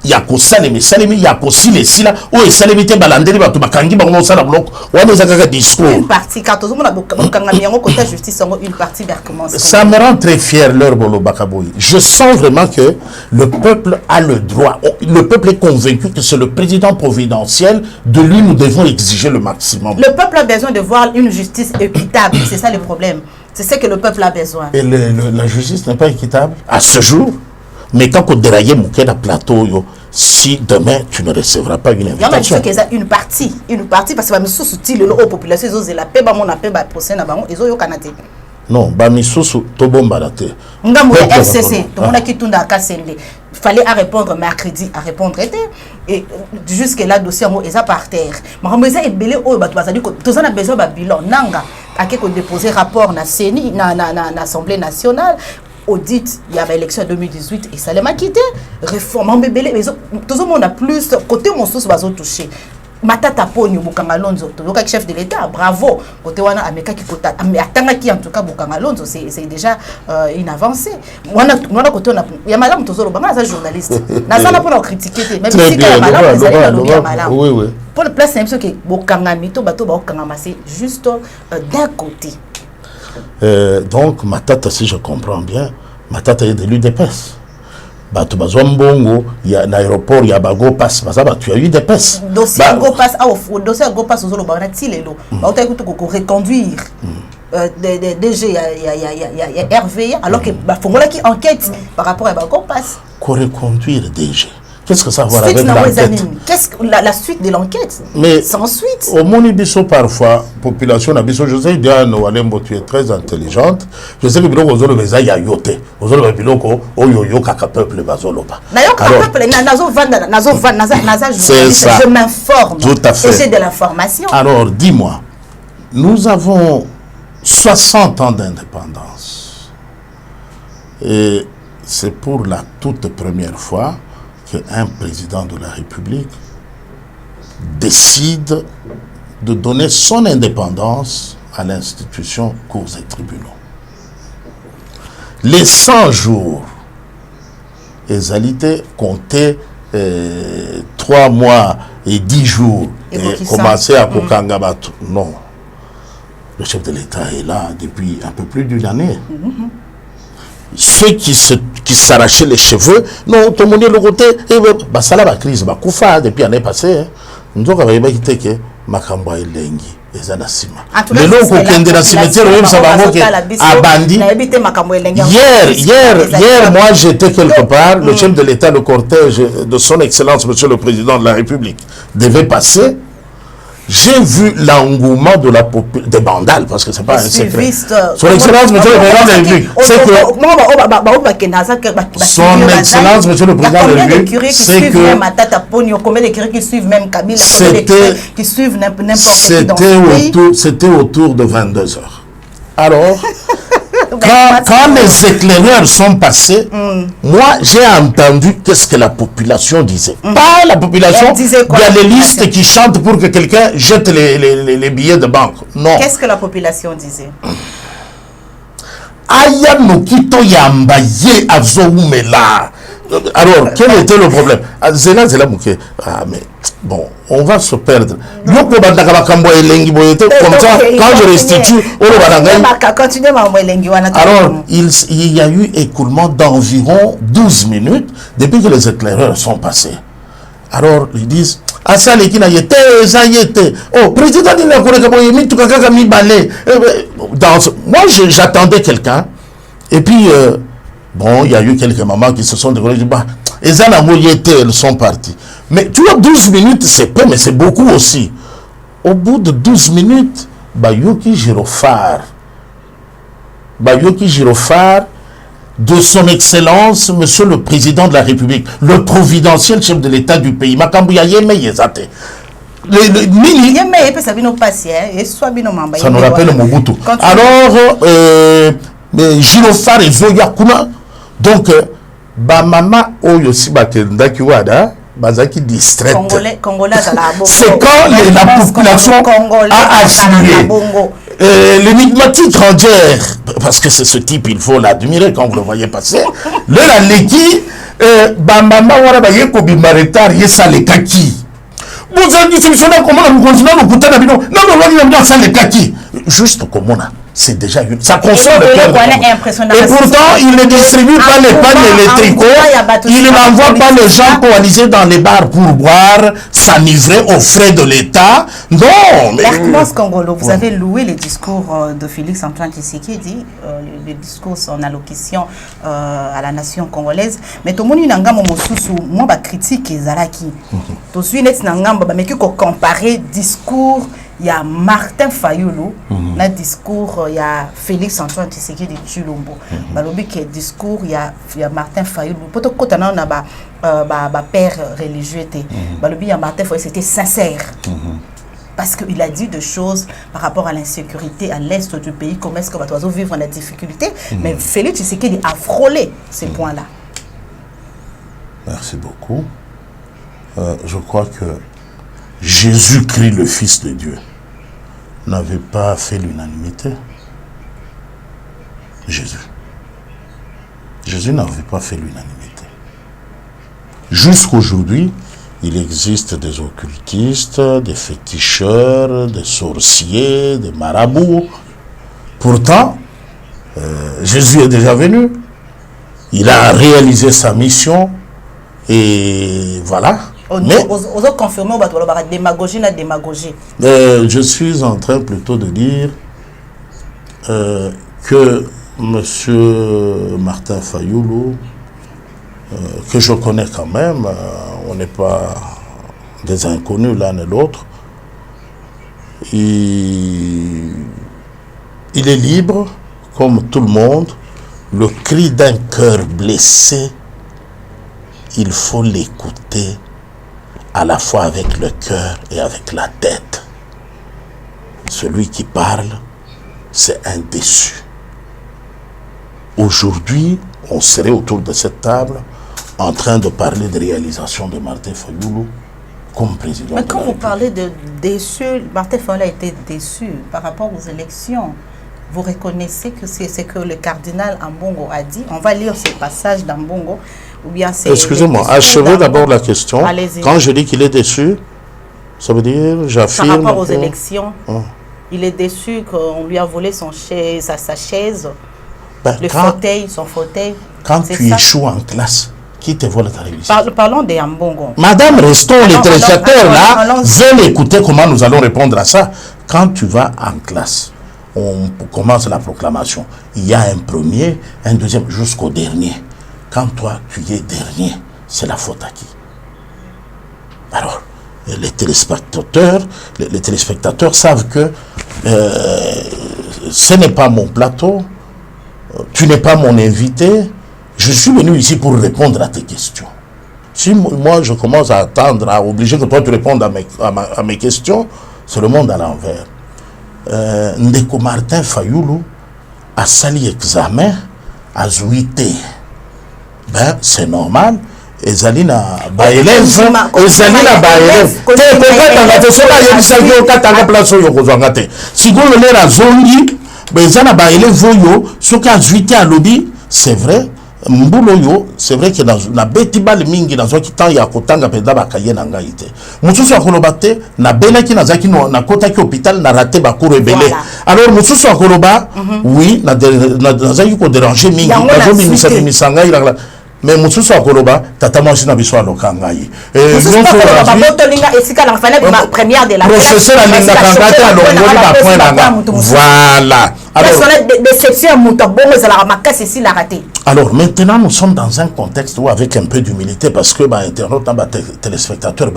Yako salemi salemi yako sile sila o salemi te balandeli batu bakangi bango sala bloc wana zakaka discours une partie quand tout le monde a bokanga miango côté justice une partie vers comment ça me rend très fier leur bolo bakaboy. Je sens vraiment que le peuple a le droit, le peuple est convaincu que c'est le président providentiel, de lui nous devons exiger le maximum. Le peuple a besoin de voir une justice équitable, c'est ça le problème, c'est ce que le peuple a besoin. Et la justice n'est pas équitable à ce jour. Mais quand on déraille mon plateau, si demain tu ne recevras pas une invitation. Il y a une partie parce que sous style la population ils ont la paix on a paix procès na bango ils ont yo kanate. Non, ba misusu to bomba la te. Ngambo FCC, tout le monde qui tourne à Kassende. Fallait à répondre mercredi, à répondre et jusque là dossier mo eza par terre. Mais ça est belé o ba bazali ko tous on a besoin ba bilan nanga ake ko déposer rapport na CENI na Assemblée nationale. Audit, il y avait l'élection en 2018 et ça l'a quitté. Réforme, en bébé, tout le monde a plus côté mon sous bazo touché. Matata poni Bukanga Lonzo, le chef de l'État, bravo. Côté wana ameka qui kota, mais attends qui en tout cas Bukanga Lonzo, c'est déjà une avancée. Wana côté on a, il y a madame Tozolo, banga ça journaliste. Na ça na pour critiquer, même si il y a madame, vous allez le madame. Oui oui. Pour le place c'est même que Bukanga mito bato ba Bukanga c'est juste d'un côté. Donc, Matata, si je comprends bien, Matata est de l'UDPS. Bato Bazwambongo, il y a un aéroport, il y a Bago Pass, tu as eu des PES. Dossier Go Pass, dossier Go Pass, on va reconduire. DG, il y a RV, alors que Fongola qui enquête par rapport à Bago Pass. Reconduire DG. Qu'est-ce que ça va voir avec l'enquête? Qu'est-ce que la suite de l'enquête? Mais sans suite. Au Monibiso, parfois, population Nabiso, je sais, Diane Walembo, tu es très intelligente. Je sais que Biloko Zolo Beza ya yote. Ozolo Biloko, Oyoyo Kaka peuple Bazoloba. D'ailleurs, peuple, je m'informe. Tout à fait. Et j'ai de l'information. Alors, dis-moi, nous avons 60 ans d'indépendance. Et c'est pour la toute première fois qu'un président de la République décide de donner son indépendance à l'institution cours et tribunaux. Les 100 jours, les alités comptaient 3 mois et 10 jours et commencer à Kokangabato. Non. Le chef de l'État est là depuis un peu plus d'une année. Ceux qui s'arrachaient les cheveux, non, tout le monde est le côté, bah ça là, la crise, bah koufa depuis l'année passée, nous avons dit que Makamba est lengi, les anasima. Les lots qui ont dans le cimetière, même ça va manquer à Bandi. Hier, moi j'étais quelque part, le chef de l'État, le cortège de son Excellence, Monsieur le Président de la République, devait passer. J'ai vu l'engouement de la des vandales, parce que c'est pas un secret. Son Excellence, Monsieur le Président de la République, c'est que Son Excellence, Monsieur le Président de la République, c'est que c'était autour de 22 heures. Alors, quand les éclaireurs sont passés, moi j'ai entendu qu'est-ce que la population disait. Pas la population, il y a les listes qui chantent pour que quelqu'un jette les billets de banque. Non. Qu'est-ce que la population disait? Aya Nokito Yambaye Azoumela. Alors, quel était le problème? Zela Mouké. Ah, mais bon, on va se perdre. Comme ça, quand je restitue, alors, il y a eu écoulement d'environ 12 minutes depuis que les éclaireurs sont passés. Alors, ils disent, oh, président, moi, j'attendais quelqu'un, et puis, bon, il y a eu quelques mamans qui se sont déroulées, elles sont parties. Mais tu vois, 12 minutes, c'est peu, mais c'est beaucoup aussi. Au bout de 12 minutes, Bayoki Girofard, de son Excellence, Monsieur le Président de la République, le providentiel chef de l'État du pays, ça nous rappelle Mobutu. Alors, Girofard et Zoyakuna, donc, maman Oyosi Bakendakiwada, Bazaki distraite. C'est quand la population a assuré. L'énigmatique rangère, parce que c'est ce type, il faut l'admirer quand vous le voyez passer. Le Leki, maman Warabaye Kobimaretar, Yesa le Kaki. Vous avez dit, c'est comment nous continuons, nous coûtons la bino. Non, ça les Kaki. Juste comme on a. c'est déjà ça console le cœur. Et pourtant, il ne distribue pas les pagnes et les tricots. Il n'envoie pas les gens coalisés dans les bars pour boire, s'enivrer aux frais de l'État. Non, mais... Mercmos Congolo, vous avez loué les discours de Félix Antoine Tshisekedi, le discours, son allocution à la nation congolaise. Mais tout le monde n'a pas moi ba critique ezalaki. Tout suite net na ngamba mais que comparer discours il y a Martin Fayulu, le discours il y a Félix Antoine Tshisekedi de Chilombo. Balobi que discours il y a Martin Fayulu. Peut-être que on a ba père religieux té. Balobi il y a Martin Fayulu c'était sincère. Parce qu'il a dit des choses par rapport à l'insécurité à l'est du pays, comment est-ce qu'on va vivre la difficulté. Mais Félix Tshisekedi a frôlé ces points-là. Merci beaucoup. Je crois que Jésus-Christ, le Fils de Dieu, n'avait pas fait l'unanimité. Jésus n'avait pas fait l'unanimité. Jusqu'aujourd'hui, il existe des occultistes, des féticheurs, des sorciers, des marabouts. Pourtant, Jésus est déjà venu. Il a réalisé sa mission. Et voilà. Mais aux autres confirmés, on va démagogie, la démagogie. Je suis en train plutôt de dire que M. Martin Fayulu, que je connais quand même, on n'est pas des inconnus l'un et l'autre, il est libre, comme tout le monde. Le cri d'un cœur blessé, il faut l'écouter à la fois avec le cœur et avec la tête. Celui qui parle, c'est un déçu. Aujourd'hui, on serait autour de cette table en train de parler de réalisation de Martin Fayulu comme président. Mais quand vous parlez de déçu, Martin Fayulu a été déçu par rapport aux élections. Vous reconnaissez que c'est ce que le cardinal Ambongo a dit. On va lire ces passages d'Ambongo. Excusez-moi, achevez d'abord la question. Quand je dis qu'il est déçu, ça veut dire, j'affirme... Par rapport aux élections, il est déçu qu'on lui a volé sa chaise, son fauteuil. Quand tu échoues en classe, qui te vole ta réussite? Parlons des Ambongo. Madame, restons les téléspectateurs là, veulent écouter comment nous allons répondre à ça. Quand tu vas en classe, on commence la proclamation. Il y a un premier, un deuxième, jusqu'au dernier. Quand toi, tu es dernier, c'est la faute à qui? Alors, les téléspectateurs savent que ce n'est pas mon plateau, tu n'es pas mon invité, je suis venu ici pour répondre à tes questions. Si moi, je commence à attendre, à obliger que toi, tu répondes à mes questions, c'est le monde à l'envers. Ndeko Martin Fayulu a sali examen à Zouité. Ben, c'est normal. Ezalina ba élève, ezalina ba élève. Te kokata ngate soka yebisa yo katanga place yo kozwanga te. Sikoyo lera zongi, bezana ba élève yo soka Zouité à lobby, c'est vrai. Mbulo yo, c'est vrai que na beti bal mingi na zoki tan ya kotanga peda ba kaye na ngai te. Mususu akoloba te na belaki na zaki na kota ki hôpital na raté ba cour rebelle. Alors mususu akoloba oui na zaki ko déranger mingi na zo mimisa misanga ila. Mais mususu akoloba tata mwasi na biso aloka ngai. Non ko ba botolinga esika la fenêtre première de la professeur alinga kangate alongoli ba point nanga. Voilà. Alors maintenant nous sommes dans un contexte où avec un peu d'humilité parce que internaute téléspectateurs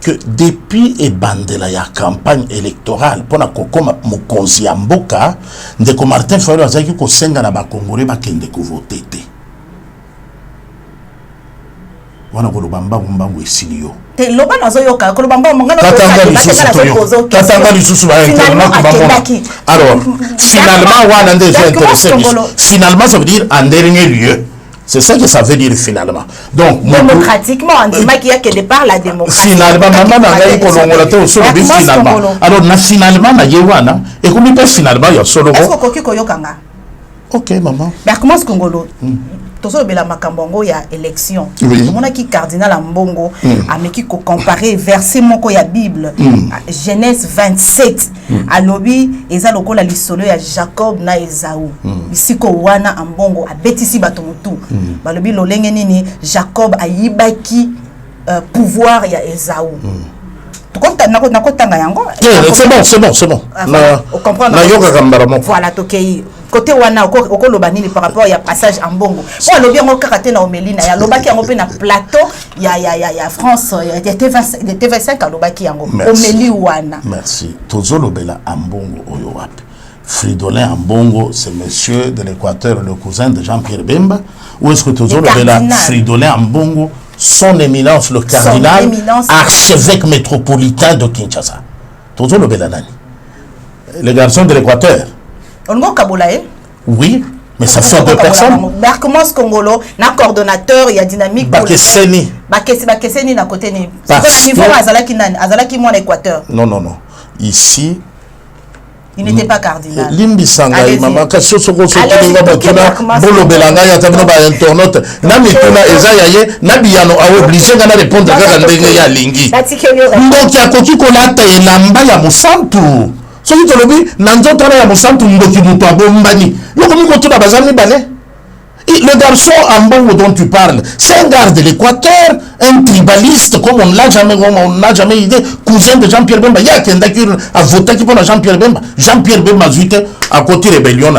que depuis et bandela ya campagne électorale pour la kokoma mokonzi ya mboka ndeko Martin Fayulu azaki ko senga na ba congolais ba kende ko voter te. Wana ko lobamba mbangu esilio. Te loba nazo yoka ko lobamba mangana ko katanga lisusu ba internaute ba. Alors finalement wana ndé intéressé. Finalement ça veut dire en dernier lieu. C'est ça que ça veut dire finalement. Donc démocratiquement on dit qu'il y a que départ la démocratie. Finalement maman na ngai ko longola te solo bi finalement. Alors na finalement na yewana et comme pas finalement ya solo. Est-ce que koki ko yokanga? OK maman. Mais comment ce Congolo tozo bela makambongo ya élection oui. Mona ki cardinal Ambongo ameki ko comparer verset moko ya Bible Genèse 27 alobi eza lokola lisolo ya Jacob na Esaü bisiko wana Ambongo abetisi bato mutu balobi lolenge nini Jacob ayibaki pouvoir ya Esaü c'est bon. Voilà, tokei. Côté wana oko lobanini par rapport ya passage en bongo. Bon lobi ngo karaté na Omelina ya lobaki yango pe na plateau ya France ya TV5 a lobaki yango Omeli wana. Merci. Tozo lobela ambongo oyo wapi. Fridolin Ambongo, c'est monsieur de l'Équateur, le cousin de Jean-Pierre Bemba. Ou est-ce que Tozo lobela Fridolin Ambongo, son éminence le cardinal, archevêque métropolitain de Kinshasa. Tozo lobela nani. Les garçons de l'Équateur. Ongo Kabolae? Oui, mais ça fait 2 personnes. Berkmos Congolo, na coordonnateur, il y a dynamique. Bakeseni. Bakeseni na côté ni. Parce niveau Azalaki mon Équateur. Non. Ici, il n'était pas cardinal. Limbi Sangai, maman, Kassio Soko Sokolinga Bakuna, Bolo Belanga, Yatabno ba internaute, Nami Tuna Ezayaye, Nabiano a obligé de répondre à la Lingi. Donc, il y a Koki Kolata et Lamba Yamusantu. Ce qui te le dit, Nanzo Tana Yamusantu, Mboki Mutua Bombani. Le commis contre la Bazani Balé. Le garçon Ambongo dont tu parles, c'est un gars de l'Équateur, un tribaliste, comme on n'a jamais idée, cousin de Jean-Pierre Bemba. Il y a quelqu'un qui a voté pour Jean-Pierre Bemba. Jean-Pierre Bemba, à côté de rébellion,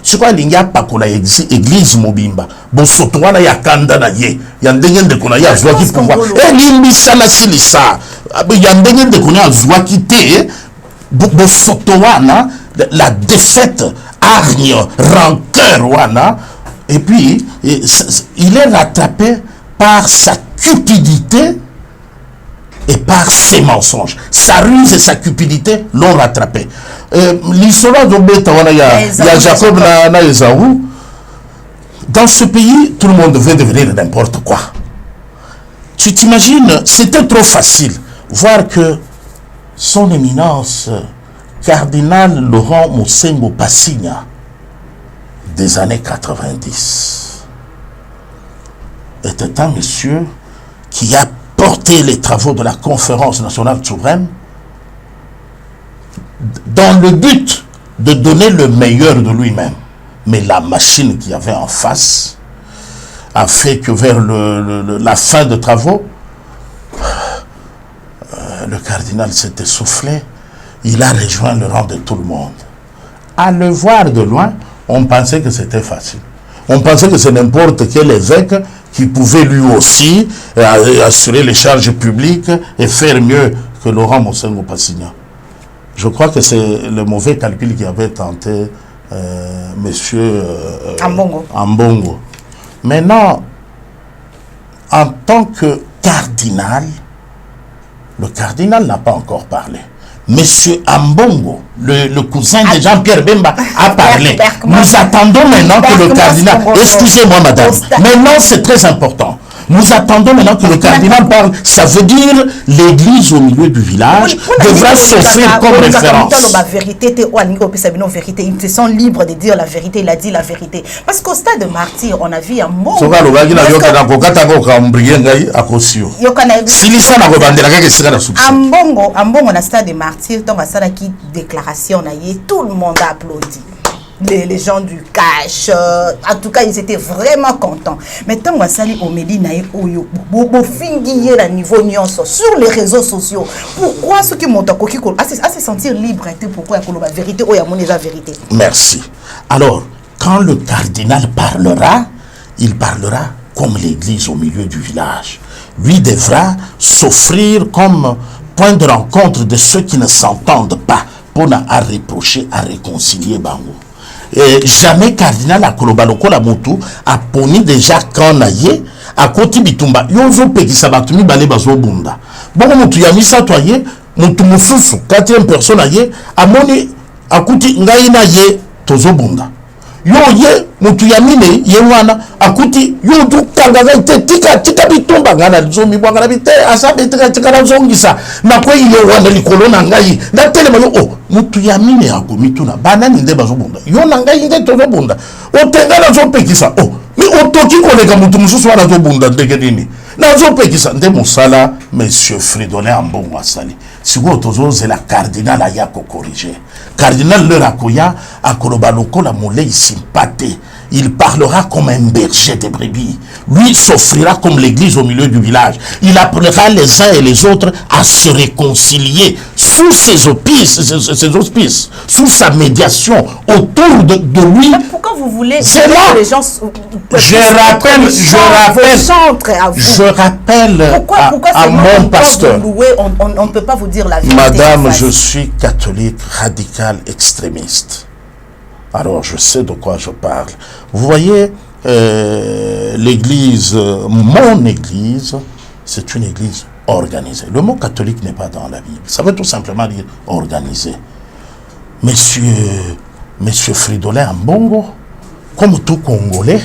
c'est quoi l'India Pakola église Mobimba? Bon, surtout, il y a Kanda, il y a un dégain de Kona, il y a Zouaki pouvoir. Et l'Imbissa, la Silissa, il y a un dégain de Kona, Zouaki Té, bon, surtout, la défaite, hargne, rancœur, wana. Et puis, il est rattrapé par sa cupidité et par ses mensonges. Sa ruse et sa cupidité l'ont rattrapé. L'histoire de Betawana, il y a Jacob na Esaü. Dans ce pays, tout le monde veut devenir n'importe quoi. Tu t'imagines, c'était trop facile. Voir que son éminence, cardinal Laurent Mosengo Passigna, des années 90, était un monsieur qui a porté les travaux de la conférence nationale souveraine dans le but de donner le meilleur de lui-même. Mais la machine qu'il y avait en face a fait que vers la fin de travaux, le cardinal s'est essoufflé. Il a rejoint le rang de tout le monde. À le voir de loin, on pensait que c'était facile. On pensait que c'est n'importe quel évêque qui pouvait lui aussi assurer les charges publiques et faire mieux que Laurent Mosengo Passigna. Je crois que c'est le mauvais calcul qui avait tenté monsieur Ambongo. Maintenant, en tant que cardinal, le cardinal n'a pas encore parlé. Monsieur Ambongo, le cousin de Jean-Pierre Bemba, a parlé. Nous attendons maintenant que le cardinal... Excusez-moi, madame. Maintenant, c'est très important. Nous attendons maintenant que le cardinal parle. Ça veut dire l'église au milieu du village devra s'offrir comme référence. Ils sont libres de dire la vérité. Il a dit la vérité. Parce qu'au stade de martyr, on a vu un mot. Ambongo, na stade de martyr, donc à ça qui déclaration, tout le monde a applaudi. Les gens du cash, en tout cas ils étaient vraiment contents. Mais tant que ça au Médina oyo bobo fingier à niveau nyonso sur les réseaux sociaux. Pourquoi ceux qui montent à se sentir libre et pourquoi la vérité ou ya la vérité. Merci. Alors quand le cardinal parlera, il parlera comme l'église au milieu du village. Lui devra s'offrir comme point de rencontre de ceux qui ne s'entendent pas pour à reprocher, à réconcilier bango. Jamais cardinal a kolobaloko la moto a poni déjà quand naye a koti bitumba yozo pekisa batumi bale bazo bunda bon moto ya misa toye moto mususu 4e personne aye amoni akuti ngai na ye tozo bunda yo ye moto ya mine ye wana akuti yo du kanga tika bitumba ngana zomi bwanga na bite asabe tika na zongisa na ko ile wana likolo na ngai na telema yo moto ya mine ya komituna banani nde bazo bunda yo na ngai nde tozo bunda otenga na zo pekisa mi otoki koleka mutu mosusu wana azobunda ndenge nini nazopekisa nde mosala monsieur Fridolin Ambongo asali sikoyo tozozela cardinal aya kokorige cardinal leur akoya akoloba lokola molei simpa te. Il parlera comme un berger de brebis. Lui s'offrira comme l'église au milieu du village. Il appellera les uns et les autres à se réconcilier sous ses auspices, sous sa médiation, autour de lui. Mais pourquoi vous voulez que les gens je rappelle pourquoi à mon pasteur. On ne peut pas vous dire la vérité. Madame, je suis catholique radical extrémiste. Alors, je sais de quoi je parle. Vous voyez, l'église, mon église, c'est une église organisée. Le mot catholique n'est pas dans la Bible. Ça veut tout simplement dire organisé. Monsieur Fridolin Ambongo, comme tout Congolais,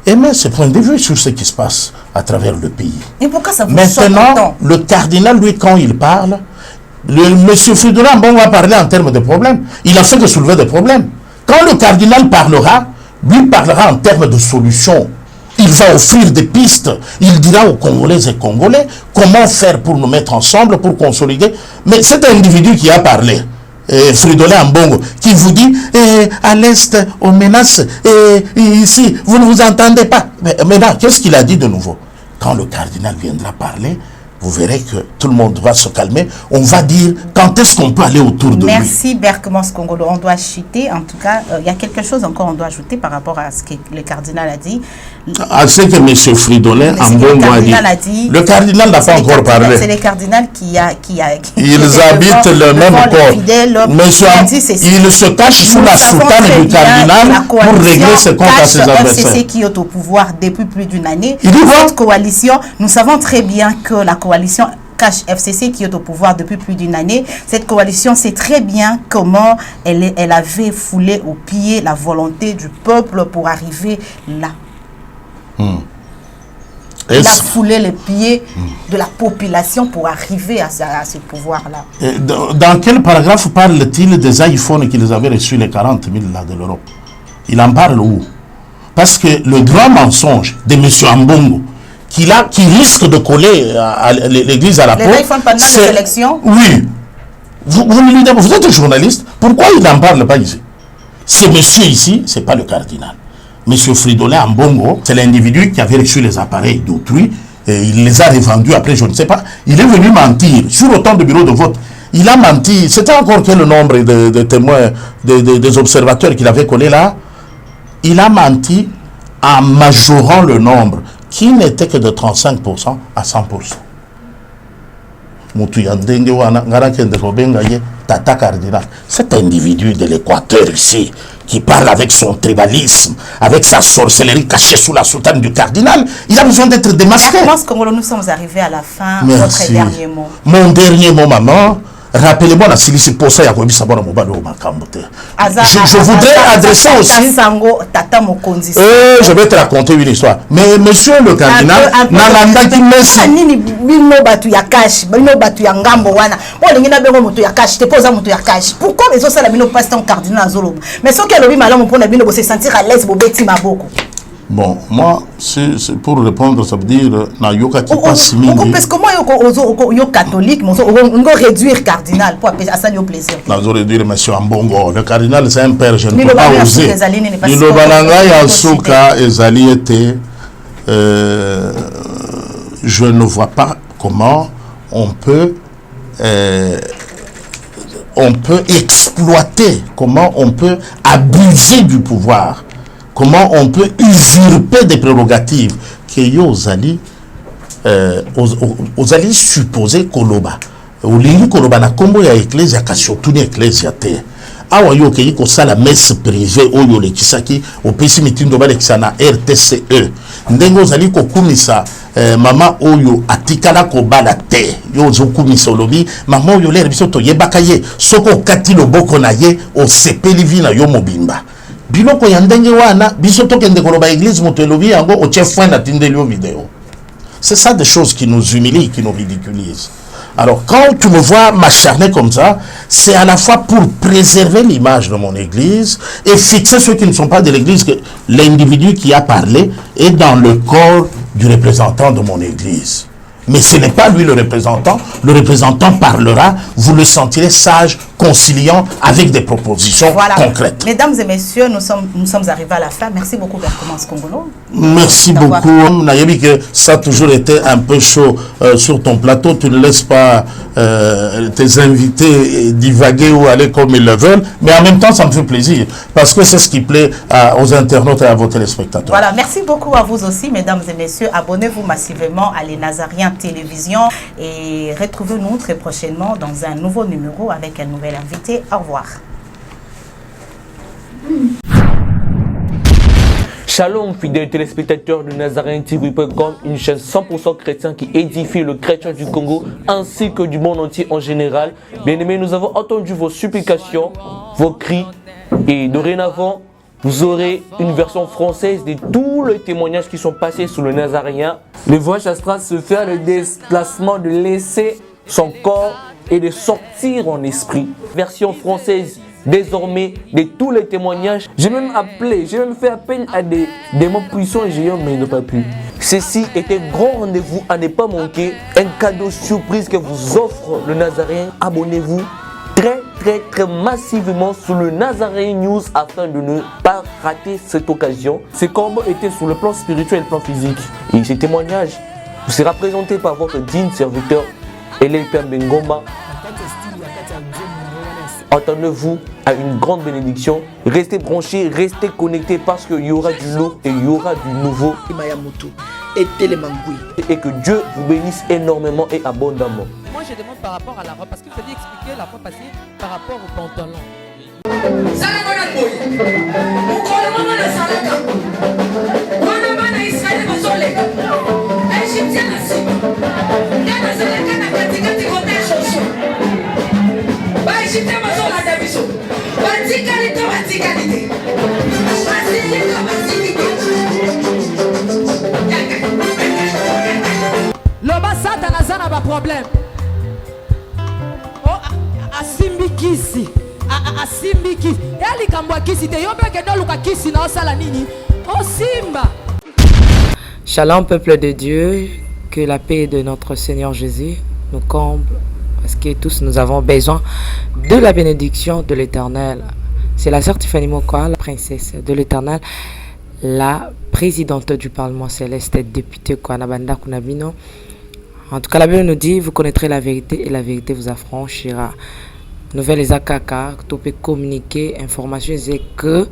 émet ses points de vue sur ce qui se passe à travers le pays. Et pourquoi ça vous Maintenant, le cardinal, lui, quand il parle, monsieur Fridolin Ambongo a parlé en termes de problèmes. Il a fait que soulever des problèmes. Quand le cardinal parlera, lui parlera en termes de solutions. Il va offrir des pistes. Il dira aux Congolaises et Congolais comment faire pour nous mettre ensemble, pour consolider. Mais cet individu qui a parlé, Fridolin Ambongo, qui vous dit à l'Est, on menace, ici, vous ne vous entendez pas. Mais maintenant, qu'est-ce qu'il a dit de nouveau? Quand le cardinal viendra parler, vous verrez que tout le monde va se calmer. On va dire quand est-ce qu'on peut aller autour de lui. Merci Berkmans Congolo. On doit chuter. En tout cas, il y a quelque chose encore on doit ajouter par rapport à ce que le cardinal a dit. À ce que M. Fridolin Ambongo a dit. Le cardinal n'a pas encore parlé. C'est le cardinal qui a ils habitent le même corps. Monsieur, il se cache sous la soutane du cardinal pour régler ses comptes à ses adversaires. FCC qui est au pouvoir depuis plus d'une année. Cette coalition, nous savons très bien que la coalition Cash FCC qui est au pouvoir depuis plus d'une année, cette coalition sait très bien comment elle avait foulé au pied la volonté du peuple pour arriver là. Elle a foulé les pieds de la population pour arriver à ce pouvoir-là. Dans quel paragraphe parle-t-il des iPhones qu'ils avaient reçus, les 40 000 là de l'Europe? Il en parle où? Parce que le grand mensonge de M. Ambongo, qui risque de coller à l'église à la peau. Les iPhones pendant les élections? Oui. Vous êtes journaliste, pourquoi il n'en parle pas ici? Ce monsieur ici, ce n'est pas le cardinal. Monsieur Fridolin Ambongo, c'est l'individu qui avait reçu les appareils d'autrui, et il les a revendus après, je ne sais pas. Il est venu mentir sur autant de bureaux de vote. Il a menti. C'était encore quel nombre de témoins, des observateurs qu'il avait collés là? Il a menti en majorant le nombre, qui n'était que de 35% à 100%. Cet individu de l'Équateur ici, qui parle avec son tribalisme, avec sa sorcellerie cachée sous la soutane du cardinal, il a besoin d'être démasqué. Je pense que nous sommes arrivés à la fin. Merci. Votre dernier mot. Mon dernier mot, maman. Rappelez-moi la Silici pour ça, je voudrais adresser aussi. Je vais te raconter une histoire. Mais monsieur le cardinal, pourquoi les autres salles ne passent pas cardinal Zolo? Mais ce que le malheur pour se sentir à l'aise, bon, moi, c'est pour répondre, ça veut dire na yoka qui passe mingi. Parce que moi, yo catholique, on va réduire cardinal pour appeler ça au plaisir. On va réduire monsieur Ambongo. Le cardinal, c'est un père, je ne peux pas oser. Le balanga yasuka ezali était. Je ne vois pas comment on peut exploiter, comment on peut abuser du pouvoir. Comment on peut usurper des prérogatives que Yozali supposé Koloba. Olingi Koloba na kombo ya ecclesia kashotu ni ecclesia te. Awa yo ke yiko sala messe privée oyo le kisaki opesi mitindo ba lekisa na RTCE. Ndengo zali ko kumisa mama oyo atikala ko bala te. Yo zo kumisa olobi mama oyo le biso to yebaka ye soko kati loboko na ye o sepeli vina yo mobimba. Biloko ya ndenge wana biso tokende koloba église moto elobi yango o chef na tindelio vidéo. C'est ça des choses qui nous humilient, qui nous ridiculisent. Alors, quand tu me vois m'acharner comme ça, c'est à la fois pour préserver l'image de mon église et fixer ceux qui ne sont pas de l'église, que l'individu qui a parlé est dans le corps du représentant de mon église. Mais ce n'est pas lui le représentant parlera, vous le sentirez sage, conciliant, avec des propositions concrètes. Mesdames et messieurs, nous sommes arrivés à la fin. Merci beaucoup, Berkomans Kongolo. Merci beaucoup. Nayebi que ça a toujours été un peu chaud sur ton plateau. Tu ne laisses pas tes invités divaguer ou aller comme ils le veulent. Mais en même temps, ça me fait plaisir. Parce que c'est ce qui plaît aux internautes et à vos téléspectateurs. Voilà, merci beaucoup à vous aussi, mesdames et messieurs. Abonnez-vous massivement à Les Nazariens Télévision et retrouvez-nous très prochainement dans un nouveau numéro avec un nouvel invité. Au revoir. Shalom, fidèles téléspectateurs de NazarienTV.com, une chaîne 100% chrétienne qui édifie le chrétien du Congo ainsi que du monde entier en général. Bien-aimés, nous avons entendu vos supplications, vos cris et dorénavant, vous aurez une version française de tous les témoignages qui sont passés sur le Nazarien. Le voyage astral se fait le déplacement de laisser son corps et de sortir en esprit. Version française désormais de tous les témoignages. J'ai même fait appel à des démons puissants et géants, mais ils n'ont pas pu. Ceci est un grand rendez-vous à ne pas manquer. Un cadeau surprise que vous offre le Nazarien. Abonnez-vous très massivement sur le Nazarien News afin de ne pas rater cette occasion. Ces combats étaient sur le plan spirituel et le plan physique. Et ces témoignages vous sera présenté par votre digne serviteur Elepia Bengoma. Attendez-vous à une grande bénédiction. Restez branchés, restez connectés parce qu'il y aura du lourd et il y aura du nouveau. Et que Dieu vous bénisse énormément et abondamment. Moi je demande par rapport à la robe, parce qu'il fallait expliquer la fois passée par rapport au pantalon. Loba Satan azana ba problème. Oh asimbi kisi. Asimbi kisi. Eli kambwa kisi te yobe ke doluka kisi na osala nini? Oh simba. Shalom peuple de Dieu, que la paix de notre Seigneur Jésus nous comble parce que tous nous avons besoin de la bénédiction de l'Éternel. C'est la sœur Tiffany Mokoa, la princesse de l'Éternel, la présidente du Parlement céleste, députée Kwanabanda Kunabino. En tout cas, la Bible nous dit, vous connaîtrez la vérité et la vérité vous affranchira. Nouvelle Zakaka, tu peux communiquer, information, c'est que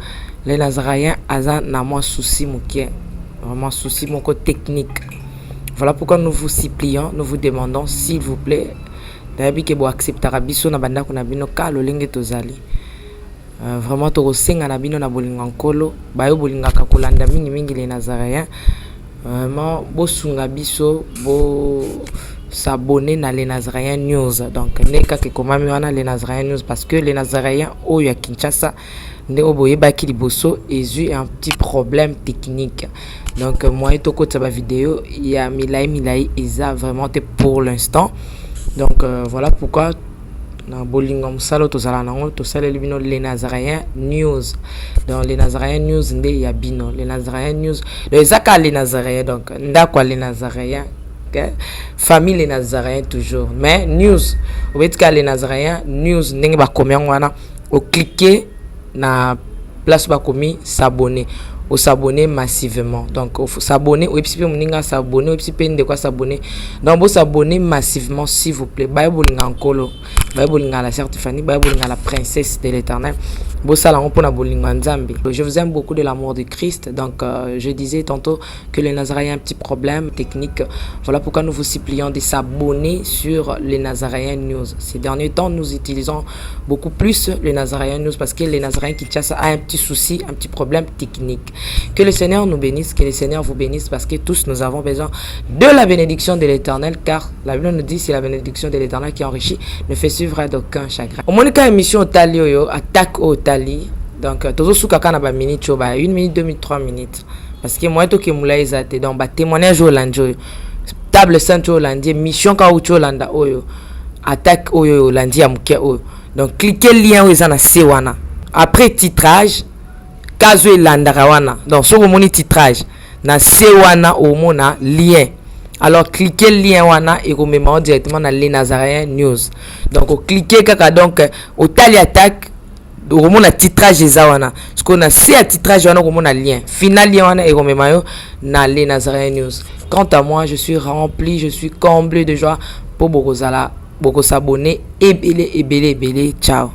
les Nazariens ont moins souci, vraiment souci, mon côté technique. Voilà pourquoi nous vous supplions, nous vous demandons, s'il vous plaît, d'ailleurs, que vous accepterez Biso na banda kunabino ka lo lenge tozali. Vraiment to senga na bino na bolinga nkolo, bayo bolinga ka kolanda mingi les Nazariens. Vraiment bosunga biso bo s'abonner na les Nazariens News. Donc neka ke komami wana les Nazariens News parce que les Nazariens o ya Kinshasa nde oboye baki liboso ezu un petit problème technique. Donc moi et toko taba vidéo il y a milai eza vraiment pour l'instant. Donc voilà pourquoi na bolinga musalo tozala nango tosala libino les Nazariens News. Dans les Nazariens News nde ya bino les Nazariens News le zaka les Nazariens donc ndakwa les Nazariens okay? Famille les Nazariens toujours mais news obetika les Nazariens News ndenge ba komya wana o cliquer na place ba komi s'abonner au s'abonner massivement donc au s'abonner ou epipe moninga s'abonner ou epipe de quoi s'abonner donc vous s'abonner massivement s'il vous plaît bible ngakolo bible ngala certifié bible ngala princesse de l'Éternel je vous aime beaucoup de l'amour de Christ. Donc je disais tantôt que les Nazariens ont un petit problème technique. Voilà pourquoi nous vous supplions de s'abonner sur les Nazariens News. Ces derniers temps, nous utilisons beaucoup plus les Nazariens News parce que les Nazariens Kinshasa a un petit souci, un petit problème technique. Que le Seigneur nous bénisse, que le Seigneur vous bénisse parce que tous nous avons besoin de la bénédiction de l'Éternel car la Bible nous dit c'est la bénédiction de l'Éternel qui enrichit, ne fait suivre d'aucun chagrin. Au moins, quand émission Talio attaque au Tali, donc toujours sous kakana ba minute choba 1 minute 2 minutes 3 minutes parce que moi to ke mula izate donc ba témoignage au landjo table sainte au landie mission ka au landa oyo attaque oyo lundi ya muke oyo. Donc cliquez lien oyo eza na se wana. Après titrage kazo elandaka wana. Donc so komoni titrage na se wana omona lien. Alors cliquez lien wana et komema directement na Les Nazaréens News. Donc cliquez kaka donc au tali attaque komona titrage eza wana. Parce qu'on a se titrage wana komona lien. Final lien wana et komema yo na Les Nazaréens News. Quant à moi, je suis rempli, je suis comblé de joie pour bokozala, boko s'abonner et belé, ciao.